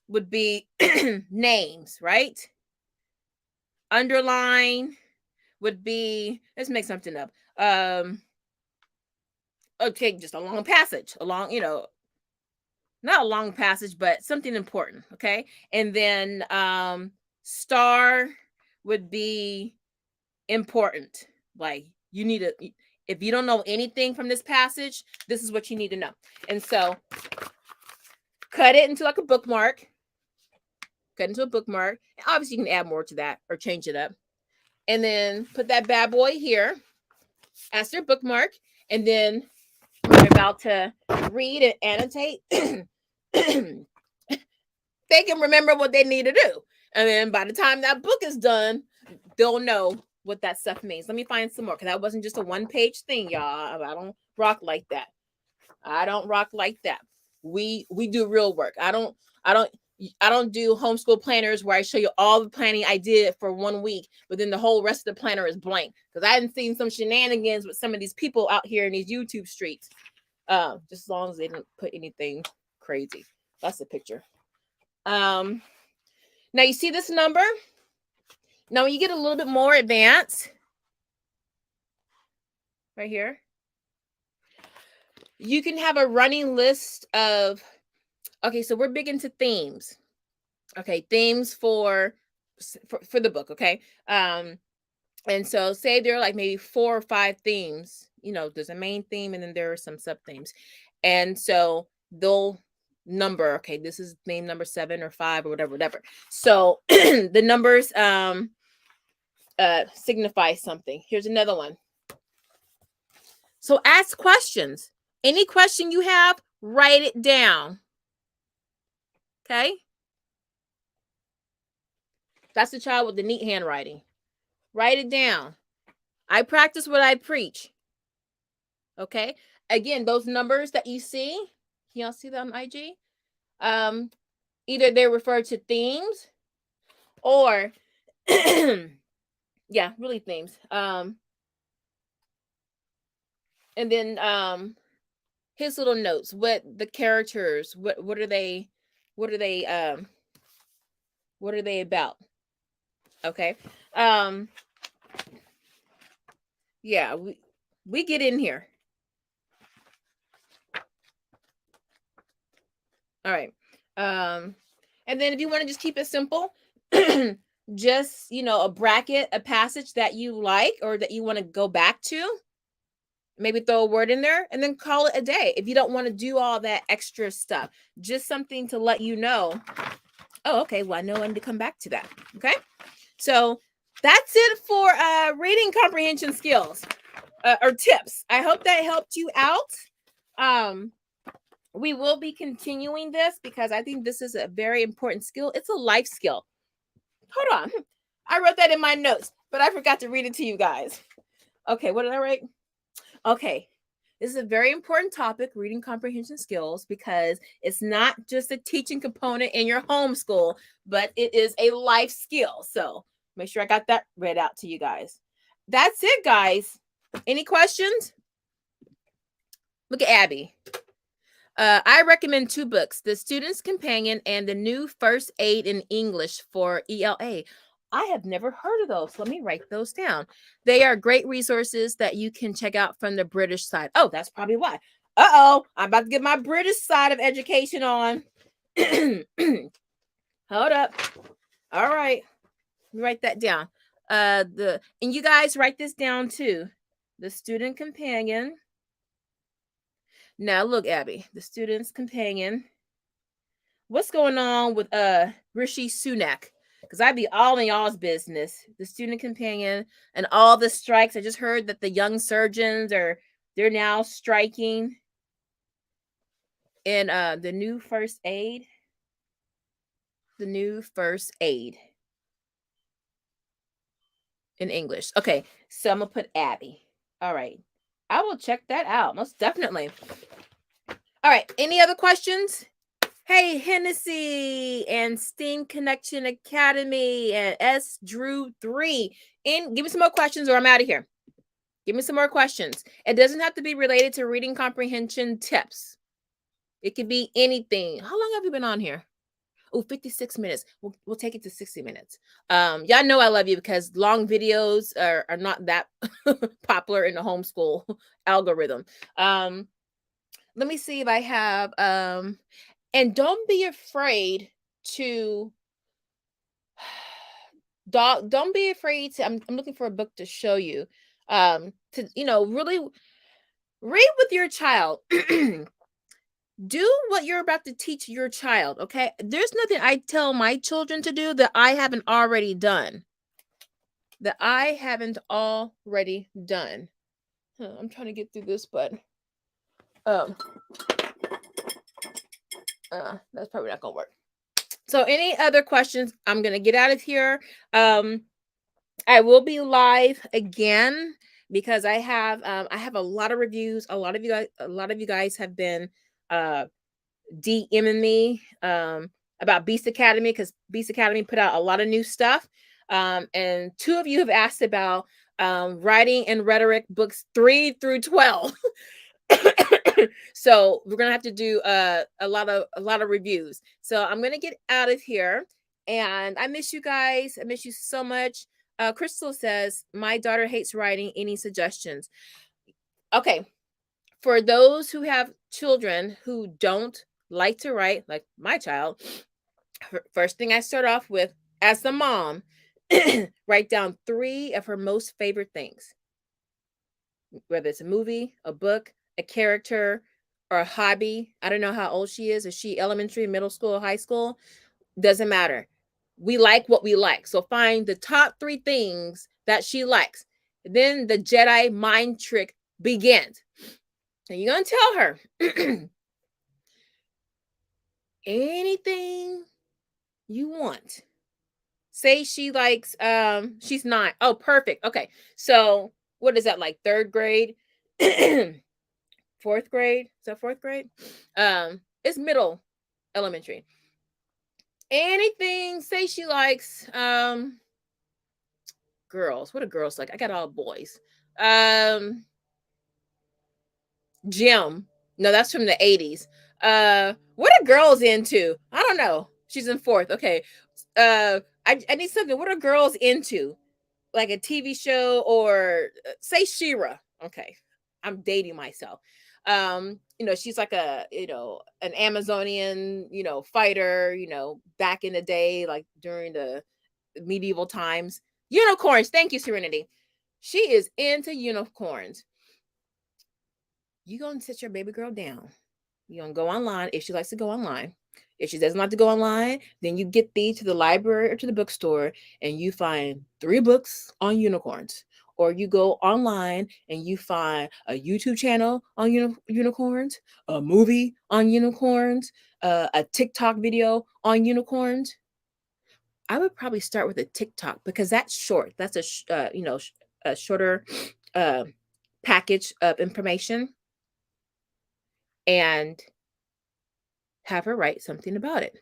would be names, right? Underline would be, let's make something up. Okay, just a long passage, not a long passage, but something important, okay? And then star would be important. Like, you need to, if you don't know anything from this passage, this is what you need to know. And so cut it into like a bookmark. Cut into a bookmark. And obviously, you can add more to that or change it up. And then put that bad boy here as their bookmark. And then when they're about to read and annotate, they can remember what they need to do. And then by the time that book is done, they'll know what that stuff means. Let me find some more, because that wasn't just a one-page thing, y'all. I don't rock like that. I don't rock like that. We do real work. I don't do homeschool planners where I show you all the planning I did for 1 week, but then the whole rest of the planner is blank, because I hadn't seen some shenanigans with some of these people out here in these YouTube streets. Just as long as they didn't put anything crazy. That's the picture. Now you see this number? Now when you get a little bit more advanced, right here, you can have a running list of, okay, so we're big into themes. Okay, themes for the book, okay? And so say there are like maybe 4 or 5 themes. There's a main theme and then there are some sub themes. And so they'll number, okay, this is theme number 7 or 5 or whatever. So the numbers signify something. Here's another one. So ask questions. Any question you have, write it down. Okay? That's the child with the neat handwriting. Write it down. I practice what I preach. Okay? Again, those numbers that you see, Can y'all see that on IG? Either they refer to themes or yeah, really themes. And then his little notes, what the characters, what are they what are they what are they about? Okay. Yeah, we get in here. All right. And then if you want to just keep it simple, just, a bracket, a passage that you like or that you want to go back to, maybe throw a word in there and then call it a day. If you don't want to do all that extra stuff, just something to let you know, oh, okay, well, I know I need to come back to that. Okay. So that's it for reading comprehension skills or tips. I hope that helped you out. We will be continuing this because I think this is a very important skill. It's a life skill. Hold on. I wrote that in my notes, but I forgot to read it to you guys. Okay, what did I write? Okay. This is a very important topic, reading comprehension skills, because it's not just a teaching component in your homeschool, but it is a life skill. So make sure I got that read out to you guys. That's it, guys. Any questions? Look at Abby. I recommend 2 books, The Student's Companion and The New First Aid in English for ELA. I have never heard of those. Let me write those down. They are great resources that you can check out from the British side. Oh, that's probably why. Uh-oh, I'm about to get my British side of education on. Hold up. All right. Let me write that down. And you guys write this down too. The Student Companion. Now look, Abby, The Student's Companion. What's going on with Rishi Sunak? Because I'd be all in y'all's business. The Student Companion and all the strikes. I just heard that the young surgeons they're now striking. And the New First Aid. The New First Aid in English. Okay, so I'm gonna put Abby. All right. I will check that out, most definitely. All right, any other questions? Hey, Hennessy and Steam Connection Academy and S. Drew 3. Give me some more questions or I'm out of here. Give me some more questions. It doesn't have to be related to reading comprehension tips. It could be anything. How long have you been on here? Oh, 56 minutes. We'll take it to 60 minutes. Y'all know I love you because long videos are not that popular in the homeschool algorithm. Let me see if I have and don't be afraid to don't be afraid to I'm looking for a book to show you to really read with your child. Do what you're about to teach your child, okay? There's nothing I tell my children to do that I haven't already done. I'm trying to get through this, but that's probably not gonna work. So any other questions? I'm gonna get out of here. I will be live again because I have a lot of reviews. A lot of you guys have been DMing me about Beast Academy because Beast Academy put out a lot of new stuff. And 2 of you have asked about writing and rhetoric books 3 through 12. So we're gonna have to do a lot of reviews. So I'm gonna get out of here, and I miss you guys. I miss you so much. Crystal says my daughter hates writing. Any suggestions? Okay, for those who have children who don't like to write, like my child, first thing I start off with as the mom, write down 3 of her most favorite things, whether it's a movie, a book, a character, or a hobby. I don't know how old she is. Is she elementary, middle school, high school? Doesn't matter. We like what we like. So find the top 3 things that she likes. Then the Jedi mind trick begins. And you're going to tell her anything you want. Say she likes, she's 9. Oh, perfect. Okay. So what is that, like 3rd grade? fourth grade. Is that fourth grade? It's middle elementary. Anything, say she likes girls. What are girls like? I got all boys. Gym. No, that's from the 80s. What are girls into? I don't know. She's in fourth. Okay. I need something. What are girls into? Like a TV show or say Shira. Okay. I'm dating myself. She's like an Amazonian, fighter, back in the day, like during the medieval times. Unicorns. Thank you, Serenity. She is into unicorns. You gonna sit your baby girl down. You're gonna go online if she likes to go online. If she doesn't like to go online, then you get these to the library or to the bookstore and you find 3 books on unicorns. Or you go online and you find a YouTube channel on unicorns, a movie on unicorns, a TikTok video on unicorns. I would probably start with a TikTok because that's short. That's a shorter package of information. And have her write something about it.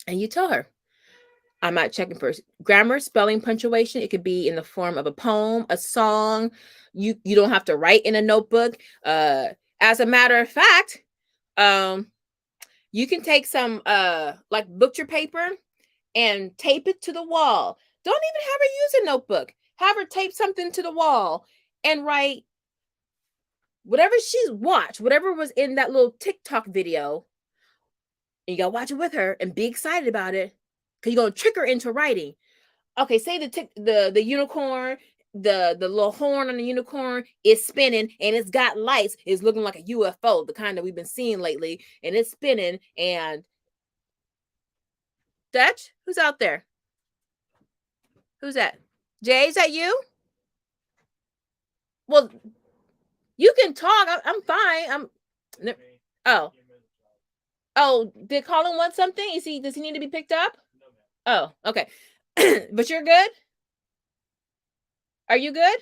And you tell her, I'm not checking for grammar, spelling, punctuation. It could be in the form of a poem, a song. You don't have to write in a notebook. As a matter of fact, you can take some like butcher paper and tape it to the wall. Don't even have her use a notebook. Have her tape something to the wall and write whatever she's watched, whatever was in that little TikTok video. And you gotta watch it with her and be excited about it because you're gonna trick her into writing. Okay, say the unicorn, the little horn on the unicorn is spinning and it's got lights. It's looking like a UFO, the kind that we've been seeing lately, and it's spinning. And Dutch, who's out there? Who's that? Jay, is that you? Well, you can talk. I'm fine. Oh, did Colin want something? Does he need to be picked up? Oh, okay. But you're good? Are you good?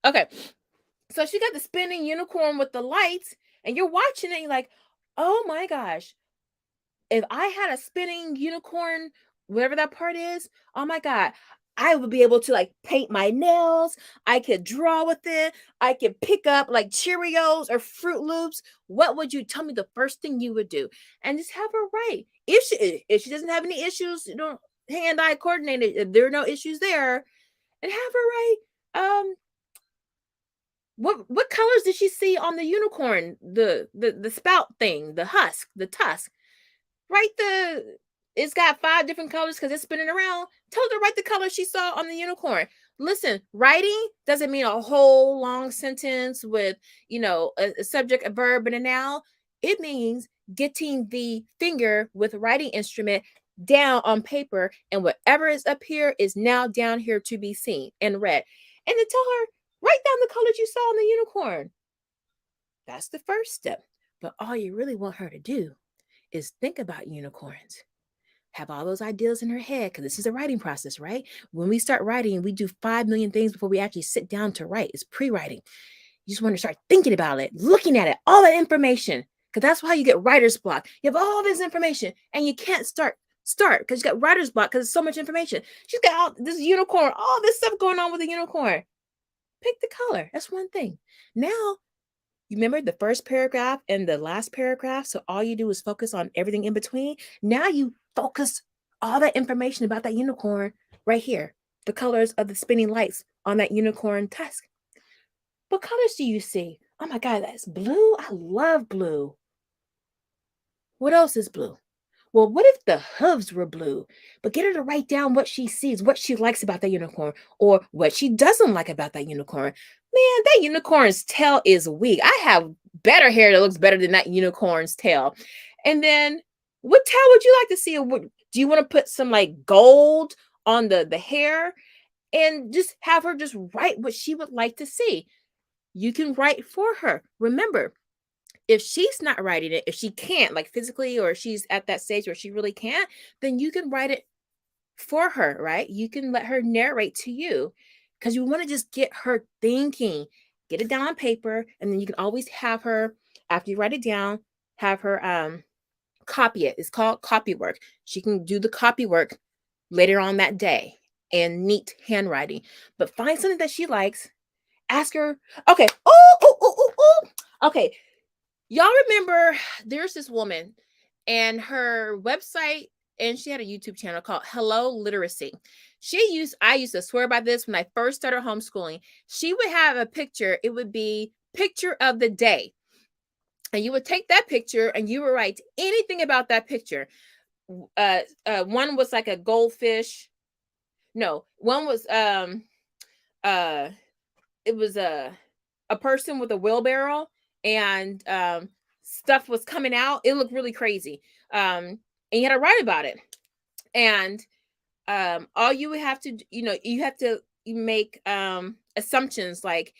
Okay. So she got the spinning unicorn with the lights, and you're watching it, and you're like, oh my gosh. If I had a spinning unicorn, whatever that part is, oh my God, I would be able to like paint my nails. I could draw with it. I could pick up like Cheerios or Fruit Loops. What would you tell me the first thing you would do? And just have her write. If she doesn't have any issues, hand-eye coordinated, if there are no issues there, and have her write what colors did she see on the unicorn? The spout thing, the husk, the tusk. It's got 5 different colors because it's spinning around. Tell her to write the color she saw on the unicorn. Listen, writing doesn't mean a whole long sentence with, a subject, a verb, and a noun. It means getting the finger with a writing instrument down on paper, and whatever is up here is now down here to be seen and read. And then tell her, write down the colors you saw on the unicorn. That's the first step. But all you really want her to do is think about unicorns. Have all those ideas in her head, because this is a writing process, right? When we start writing, we do 5 million things before we actually sit down to write. It's pre-writing. You just want to start thinking about it, looking at it, all that information, because that's why you get writer's block. You have all this information and you can't start because you got writer's block because it's so much information. She's got all this unicorn, all this stuff going on with the unicorn. Pick the color. That's one thing. Now, you remember the first paragraph and the last paragraph? So all you do is focus on everything in between. Now you focus all that information about that unicorn right here. The colors of the spinning lights on that unicorn tusk. What colors do you see? Oh my God, that's blue. I love blue. What else is blue? Well, what if the hooves were blue? But get her to write down what she sees, what she likes about that unicorn, or what she doesn't like about that unicorn. Man, that unicorn's tail is weak. I have better hair that looks better than that unicorn's tail. And then, what tail would you like to see? Do you want to put some like gold on the hair? And just have her just write what she would like to see. You can write for her. Remember, if she's not writing it, if she can't, like physically, or she's at that stage where she really can't, then you can write it for her, right? You can let her narrate to you because you want to just get her thinking, get it down on paper, and then you can always have her after you write it down, have her copy it. It's called copy work. She can do the copy work later on that day in neat handwriting. But find something that she likes. Ask her. Okay. Oh. Okay. Y'all remember there's this woman and her website, and she had a YouTube channel called Hello Literacy. I used to swear by this when I first started homeschooling. She would have a picture. It would be picture of the day. And you would take that picture and you would write anything about that picture. One was like a goldfish. No, one was it was a person with a wheelbarrow, and stuff was coming out. It looked really crazy. And you had to write about it. And all you would have to, you have to make assumptions like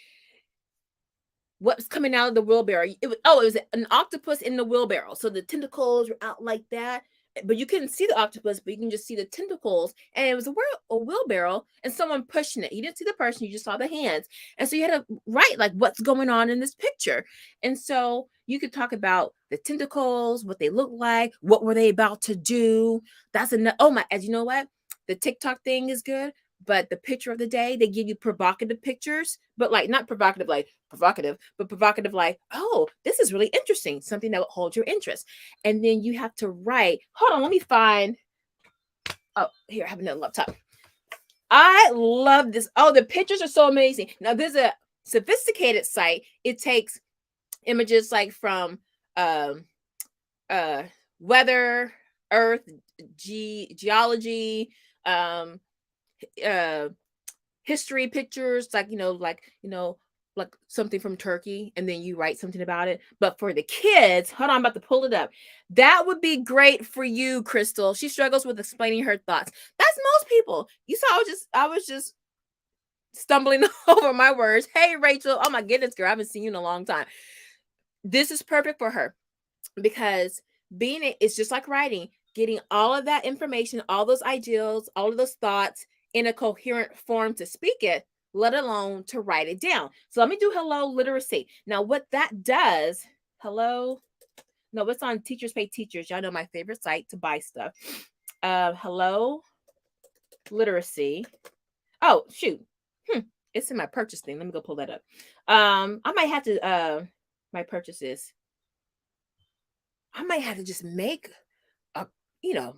what's coming out of the wheelbarrow. It was an octopus in the wheelbarrow. So the tentacles were out like that. But you couldn't see the octopus, but you can just see the tentacles. And it was a wheelbarrow and someone pushing it. You didn't see the person, you just saw the hands. And so you had to write like what's going on in this picture. And so you could talk about the tentacles, what they look like, what were they about to do. That's enough. Oh my, as you know what? The TikTok thing is good, but the picture of the day, they give you provocative pictures, but like not provocative, like provocative, but provocative, like, oh, this is really interesting, something that will hold your interest. And then you have to write. Hold on, let me find. Oh, here, I have another laptop. I love this. Oh, the pictures are so amazing. Now, there's a sophisticated site. It takes images like from weather, earth, geology, history pictures, like something from Turkey, and then you write something about it. But for the kids, hold on, I'm about to pull it up. That would be great for you, Crystal. She struggles with explaining her thoughts. That's most people. You saw I was just stumbling over my words. Hey, Rachel. Oh my goodness, girl, I haven't seen you in a long time. This is perfect for her because it's just like writing, getting all of that information, all those ideals, all of those thoughts in a coherent form to speak it, let alone to write it down. So let me do Hello Literacy. Now, what that does, it's on Teachers Pay Teachers. Y'all know my favorite site to buy stuff. Hello Literacy. Oh, shoot. It's in my purchase thing. Let me go pull that up. I might have to, my purchases. I might have to just make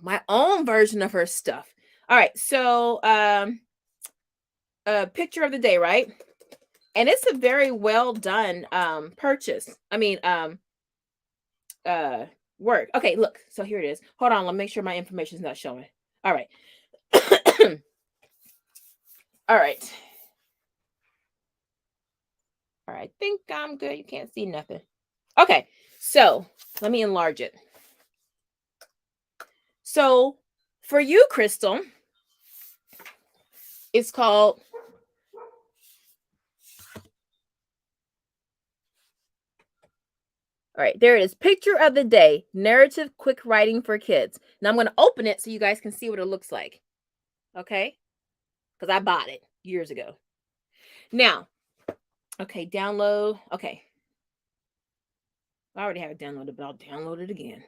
my own version of her stuff. All right. So, a picture of the day, right? And it's a very well done purchase. I mean, work. Okay, look. So here it is. Hold on. Let me make sure my information is not showing. All right. All right. All right. I think I'm good. You can't see nothing. Okay. So let me enlarge it. So for you, Crystal, it's called all right, there it is. Picture of the day, narrative quick writing for kids. Now I'm going to open it so you guys can see what it looks like. Okay? Because I bought it years ago. Now, okay, download. Okay. I already have it downloaded, but I'll download it again.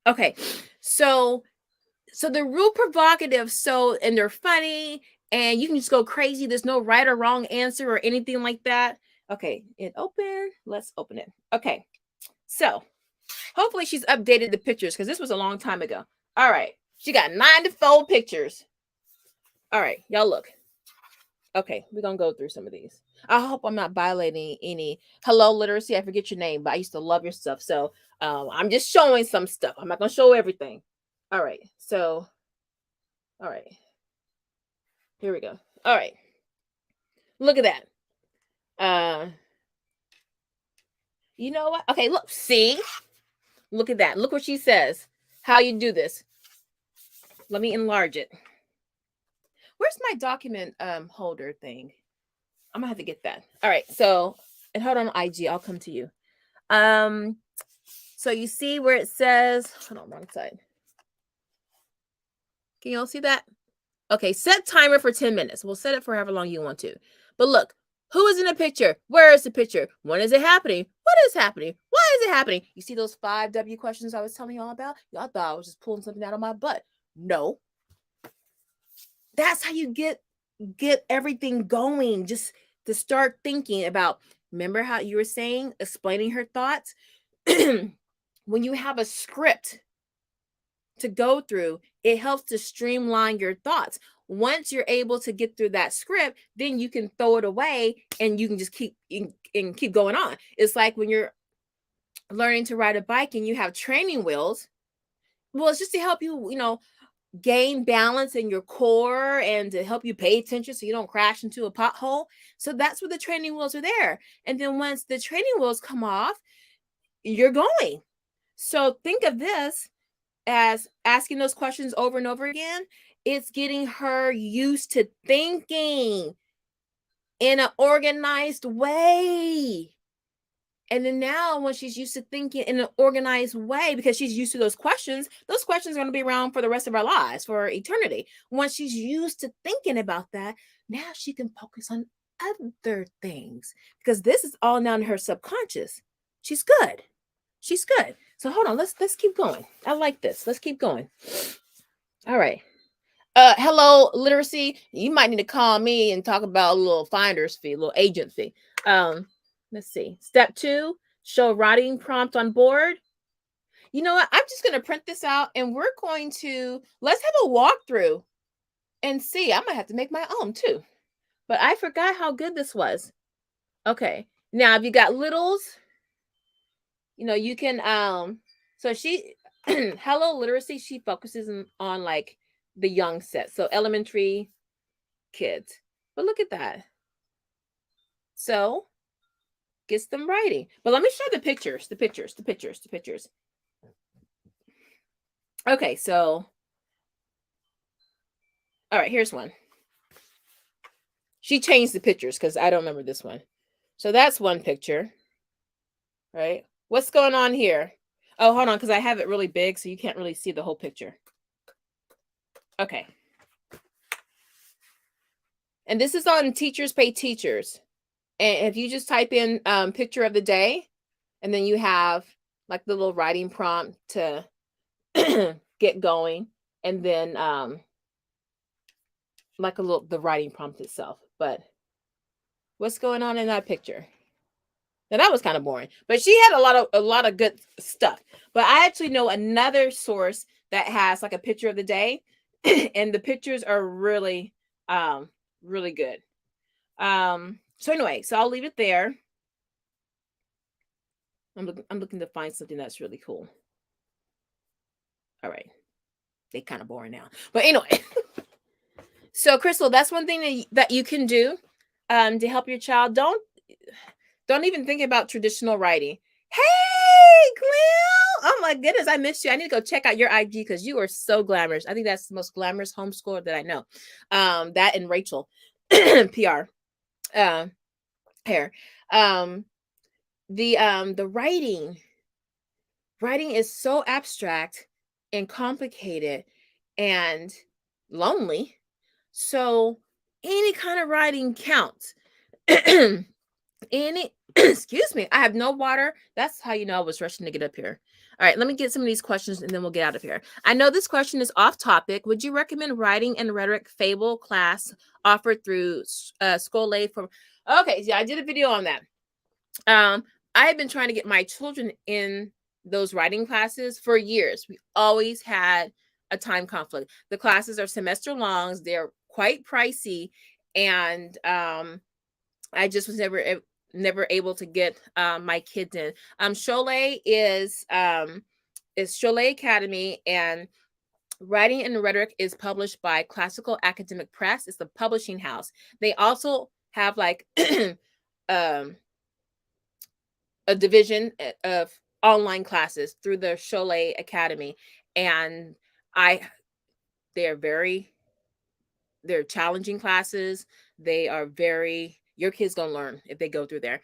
Okay. So they're real provocative. And they're funny, and you can just go crazy. There's no right or wrong answer or anything like that. Okay, it opened. Let's open it. Okay, so hopefully she's updated the pictures because this was a long time ago. All right, she got 94 pictures. All right, y'all look. Okay, we're gonna go through some of these. I hope I'm not violating any. Hello Literacy. I forget your name, but I used to love your stuff. So I'm just showing some stuff. I'm not gonna show everything. All right, so all right, here we go. All right, look at that. You know what? Okay, look, see? Look at that. Look what she says. How you do this. Let me enlarge it. Where's my document holder thing? I'm gonna have to get that. All right, so and hold on IG, I'll come to you. So you see where it says, hold on, wrong side. Can you all see that? Okay, set timer for 10 minutes. We'll set it for however long you want to. But look, Who is in the picture? Where is the picture? When is it happening? What is happening? Why is it happening? You see those 5 W questions I was telling y'all about? Y'all thought I was just pulling something out of my butt. No. That's how you get everything going. Just to start thinking about, remember how you were saying, explaining her thoughts? When you have a script to go through, it helps to streamline your thoughts. Once you're able to get through that script, then you can throw it away and you can just keep going on. It's like when you're learning to ride a bike and you have training wheels. Well, it's just to help you, gain balance in your core and to help you pay attention so you don't crash into a pothole. So that's what the training wheels are there. And then once the training wheels come off, you're going. So think of this as asking those questions over and over again. It's getting her used to thinking in an organized way. And then now when she's used to thinking in an organized way, because she's used to those questions are going to be around for the rest of our lives, for eternity. Once she's used to thinking about that, now she can focus on other things, because this is all now in her subconscious. She's good. She's good. So hold on, let's keep going. I like this. Let's keep going. All right. Hello, literacy. You might need to call me and talk about a little finder's fee, a little agent fee. Let's see. Step 2, show writing prompt on board. You know what? I'm just going to print this out and let's have a walkthrough and see. I might have to make my own too. But I forgot how good this was. Okay. Now, if you got littles, you can, so she, Hello Literacy, she focuses on like the young set. So elementary kids. But look at that. So gets them writing. But let me show the pictures. Okay, so all right, here's one. She changed the pictures because I don't remember this one. So that's one picture, right? What's going on here? Oh, hold on, because I have it really big, so you can't really see the whole picture. Okay. And this is on Teachers Pay Teachers. And if you just type in picture of the day, and then you have like the little writing prompt to get going, and then like the writing prompt itself. But what's going on in that picture? Now that was kind of boring, but she had a lot of good stuff. But I actually know another source that has like a picture of the day, and the pictures are really really good. So anyway, so I'll leave it there. I'm looking to find something that's really cool. All right. They're kind of boring now. But anyway. So Crystal, that's one thing that you can do to help your child. Don't even think about traditional writing. Hey, Glam! Oh my goodness, I missed you. I need to go check out your IG because you are so glamorous. I think that's the most glamorous homeschooler that I know. That and Rachel, PR, hair. The writing is so abstract and complicated and lonely. So any kind of writing counts. Excuse me, I have no water. That's how you know I was rushing to get up here. All right, let me get some of these questions and then we'll get out of here. I know this question is off topic. Would you recommend writing and rhetoric fable class offered through Schoolay for? Okay, yeah, I did a video on that. I have been trying to get my children in those writing classes for years. We always had a time conflict. The classes are semester longs. They're quite pricey, and I just was never able to get my kids in. Cholet is Cholet Academy, and Writing and Rhetoric is published by Classical Academic Press. It's the publishing house. They also have like a division of online classes through the Cholet Academy, and they're challenging classes. They are your kids gonna learn if they go through there.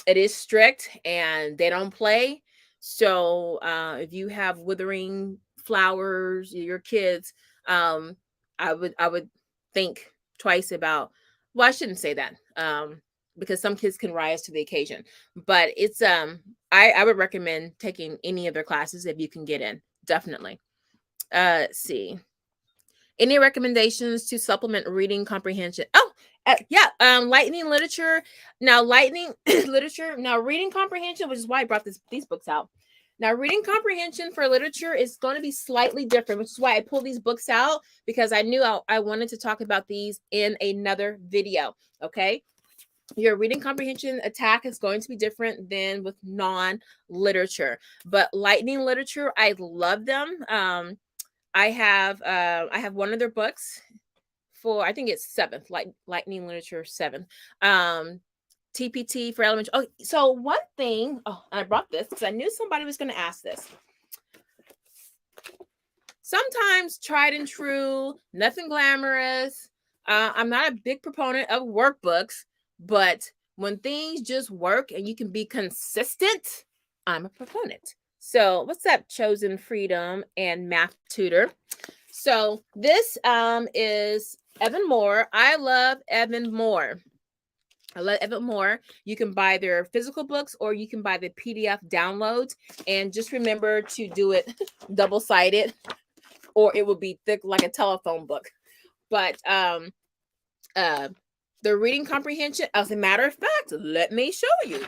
It is strict and they don't play. So if you have withering flowers, your kids, I would think twice about Well, I shouldn't say that, because some kids can rise to the occasion. But it's I would recommend taking any of their classes if you can get in. Definitely. Let's see. Any recommendations to supplement reading comprehension? Oh, yeah. Lightning literature. Now, lightning literature. Now, reading comprehension, which is why I brought these books out. Now, reading comprehension for literature is going to be slightly different, which is why I pulled these books out, because I knew I wanted to talk about these in another video. Okay. Your reading comprehension attack is going to be different than with non-literature. But lightning literature, I love them. I have one of their books for, I think it's 7th, like Lightning Literature 7th. TPT for elementary. Oh, so one thing, I brought this because I knew somebody was going to ask this. Sometimes tried and true, nothing glamorous. I'm not a big proponent of workbooks, but when things just work and you can be consistent, I'm a proponent. So what's up, Chosen Freedom and Math Tutor? So this is Evan Moore. I love Evan Moore. I love Evan Moore. You can buy their physical books or you can buy the PDF downloads. And just remember to do it double-sided, or it will be thick like a telephone book. But the reading comprehension, as a matter of fact, let me show you.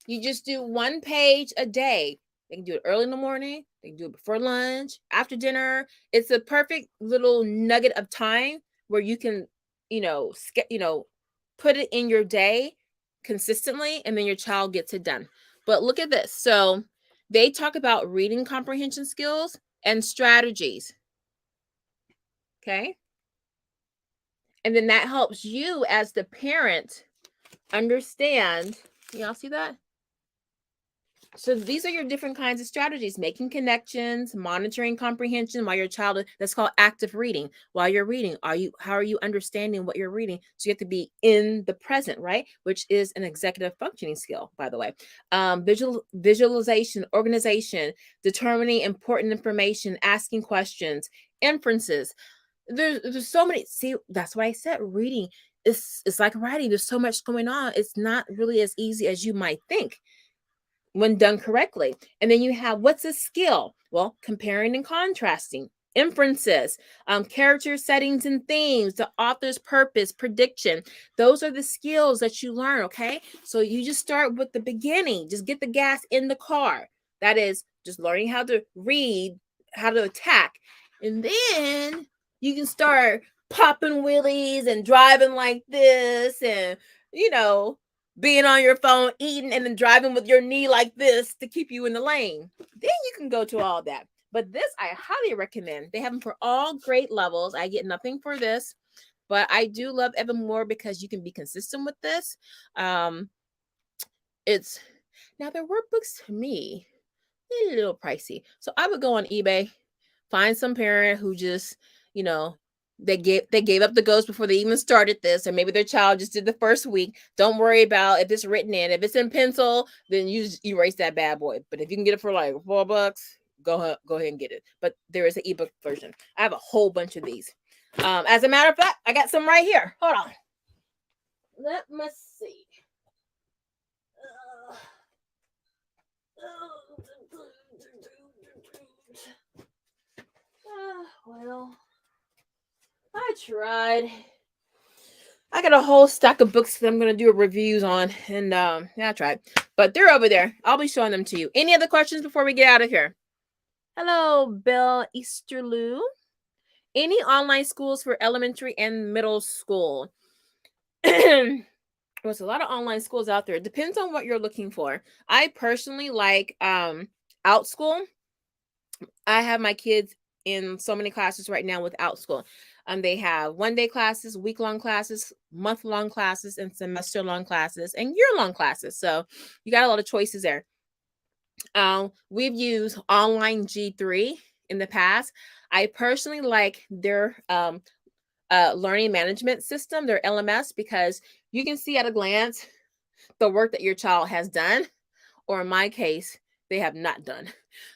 You just do 1 page a day. They can do it early in the morning. They can do it before lunch, after dinner. It's a perfect little nugget of time where you can, put it in your day consistently, and then your child gets it done. But look at this. So they talk about reading comprehension skills and strategies. Okay. And then that helps you as the parent understand. Y'all see that? So these are your different kinds of strategies: making connections, monitoring comprehension while your child, that's called active reading. While you're reading, how are you understanding what you're reading? So you have to be in the present, right? Which is an executive functioning skill, by the way. Visualization, organization, determining important information, asking questions, inferences. There's so many. See, that's why I said reading it's like writing. There's so much going on. It's not really as easy as you might think when done correctly. And then you have, what's a skill? Well, comparing and contrasting, inferences, character settings and themes, the author's purpose, prediction. Those are the skills that you learn, okay? So you just start with the beginning. Just get the gas in the car. That is just learning how to read, how to attack. And then you can start popping wheelies and driving like this and, being on your phone, eating, and then driving with your knee like this to keep you in the lane. Then you can go to all that. But this, I highly recommend. They have them for all grade levels. I get nothing for this, but I do love Evan Moore because you can be consistent with this. It's now their workbooks to me a little pricey. So I would go on eBay, find some parent who just, they gave up the ghost before they even started this, or maybe their child just did the first week. Don't worry about if it's written in. If it's in pencil, then you just erase that bad boy. But if you can get it for like $4, go ahead and get it. But there is an ebook version. I have a whole bunch of these. As a matter of fact, I got some right here. Hold on. Let me see. Well, I tried. I got a whole stack of books that I'm going to do reviews on. And yeah, I tried. But they're over there. I'll be showing them to you. Any other questions before we get out of here? Hello, Bill Easterloo. Any online schools for elementary and middle school? There's a lot of online schools out there. It depends on what you're looking for. I personally like OutSchool. I have my kids in so many classes right now with OutSchool. They have one-day classes, week-long classes, month-long classes, and semester-long classes, and year-long classes. So you got a lot of choices there. We've used Online G3 in the past. I personally like their learning management system, their LMS, because you can see at a glance the work that your child has done, or in my case, they have not done.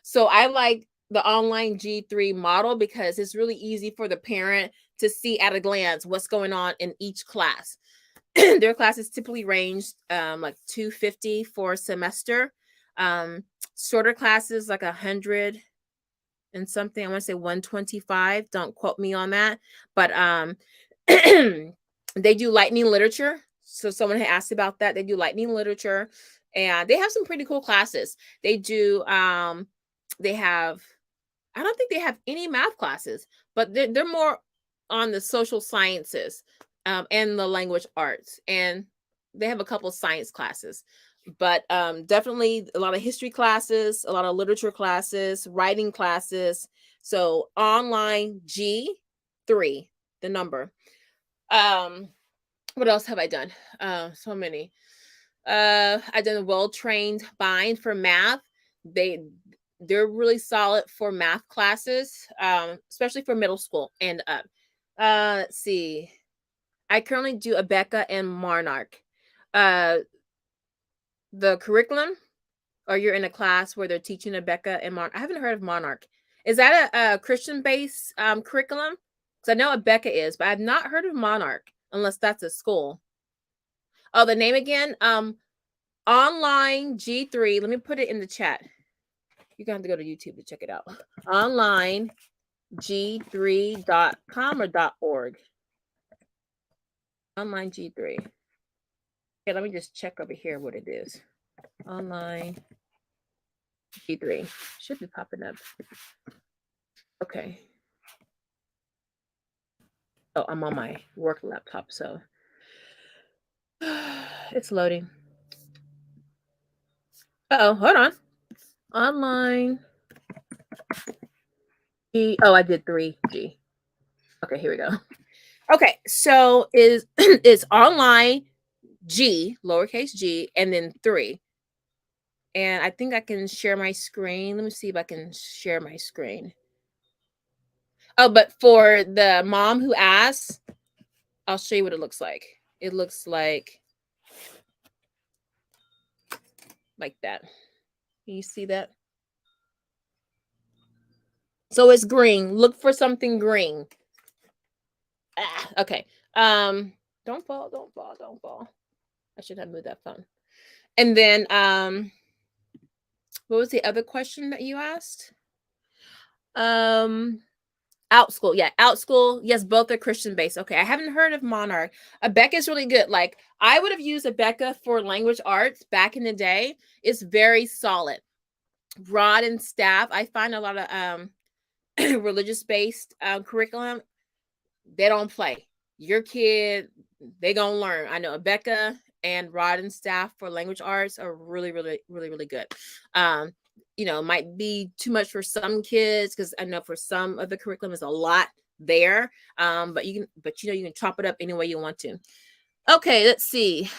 So I like the online G3 model because it's really easy for the parent to see at a glance what's going on in each class. Their classes typically range like 250 for a semester. Shorter classes like 100 and something. I want to say 125. Don't quote me on that. But they do lightning literature. So someone had asked about that. They do lightning literature, and they have some pretty cool classes. They do they have, I don't think they have any math classes, but they're more on the social sciences and the language arts, and they have a couple of science classes. But definitely a lot of history classes, a lot of literature classes, writing classes. So online G3, the number. What else have I done? So many. I've done a well-trained bind for math. They're really solid for math classes, especially for middle school and up. Let's see. I currently do Abeka and Monarch. The curriculum, or you're in a class where they're teaching Abeka and Monarch. I haven't heard of Monarch. Is that a Christian-based curriculum? Because I know Abeka is, but I've not heard of Monarch unless that's a school. Oh, the name again? Online G3. Let me put it in the chat. You're going to have to go to YouTube to check it out. Online G3.com or .org. Online G3. Okay, let me just check over here what it is. Online G3. Should be popping up. Okay. Oh, I'm on my work laptop, so it's loading. Uh-oh, hold on. Online G. Oh, I did 3G. Okay, here we go. Okay, so is online G, lowercase g, and then 3. And I think I can share my screen. Let me see if I can share my screen. Oh, but for the mom who asked, I'll show you what it looks like. It looks like that. Can you see that? So it's green. Look for something green. Okay. Don't fall, don't fall, don't fall. I should have moved that phone. And then what was the other question that you asked? OutSchool. Yeah, OutSchool. Yes, both are Christian based. Okay, I haven't heard of Monarch. Abeka is really good. Like, I would have used Abeka for language arts back in the day. It's very solid. Rod and Staff. I find a lot of religious based curriculum. They don't play. Your kid, they gonna learn. I know Abeka and Rod and Staff for language arts are really, really, really, really good. You know, might be too much for some kids because I know for some of the curriculum is a lot there. But you know, you can chop it up any way you want to. Okay, let's see.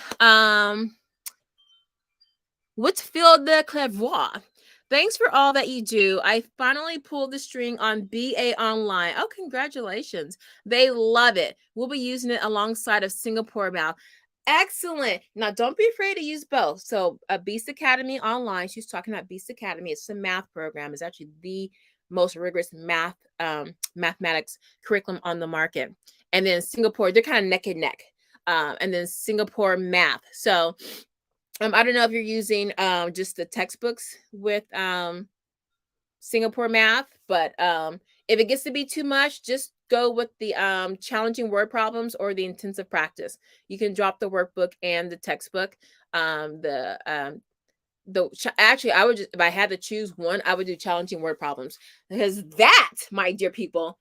Whitfield Clairvoix. Thanks for all that you do. I finally pulled the string on BA Online. Oh, congratulations. They love it. We'll be using it alongside of Singapore Math. Excellent. Now, don't be afraid to use both. So, Beast Academy Online, she's talking about Beast Academy. It's a math program. It's actually the most rigorous mathematics curriculum on the market. And then Singapore, they're kind of neck and neck. And then Singapore Math. So, I don't know if you're using just the textbooks with Singapore Math, but if it gets to be too much, just go with the challenging word problems or the intensive practice. You can drop the workbook and the textbook. Actually, I would just, if I had to choose one, I would do challenging word problems, because that, my dear people,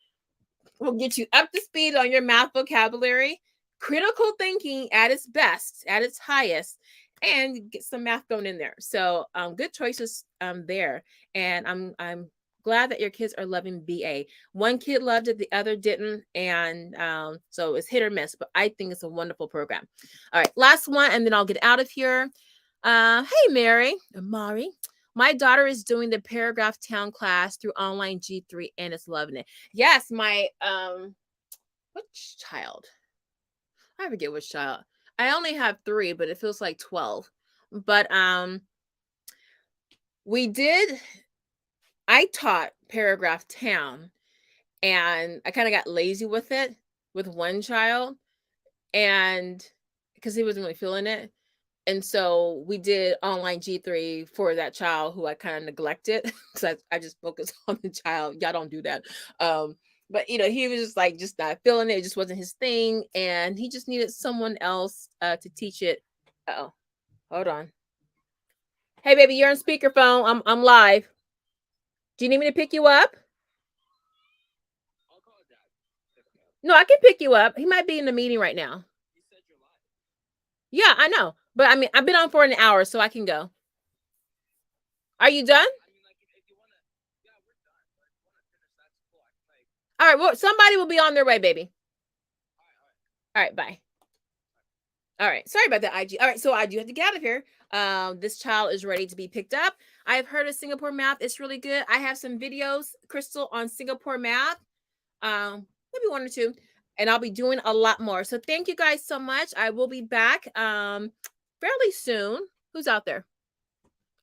will get you up to speed on your math vocabulary, critical thinking at its best, at its highest, and get some math going in there. So good choices there. And I'm glad that your kids are loving BA. One kid loved it, the other didn't. And so it's hit or miss, but I think it's a wonderful program. All right, last one, and then I'll get out of here. Hey, Mari. My daughter is doing the Paragraph Town class through online G3 and is loving it. Yes, my which child? I forget which child. I only have 3, but it feels like 12. But we did I taught paragraph town, and I kind of got lazy with it with one child, and because he wasn't really feeling it. And so we did online G3 for that child who I kind of neglected because I just focused on the child. Y'all don't do that. But he was just like just not feeling it. It just wasn't his thing, and he just needed someone else to teach it. Oh, hold on. Hey, baby, you're on speakerphone. I'm live. Do you need me to pick you up? No, I can pick you up. He might be in the meeting right now. Yeah, I know. But I mean, I've been on for an hour, so I can go. Are you done? All right. Well, somebody will be on their way, baby. All right. Bye. All right. Sorry about that, IG. All right. So I do have to get out of here. This child is ready to be picked up. I've heard of Singapore math. It's really good. I have some videos, Crystal, on Singapore math. Maybe one or two. And I'll be doing a lot more. So thank you guys so much. I will be back fairly soon. Who's out there?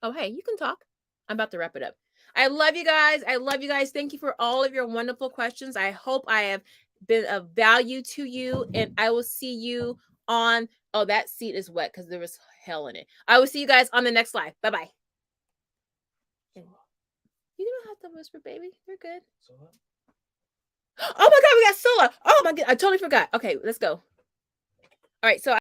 Oh, hey, you can talk. I'm about to wrap it up. I love you guys. I love you guys. Thank you for all of your wonderful questions. I hope I have been of value to you, and I will see you on. Oh, that seat is wet because there was hell in it. I will see you guys on the next live. Bye bye. You don't have to whisper, baby. You're good. Oh my God, we got Sola. Oh my God, I totally forgot. Okay, let's go. All right, so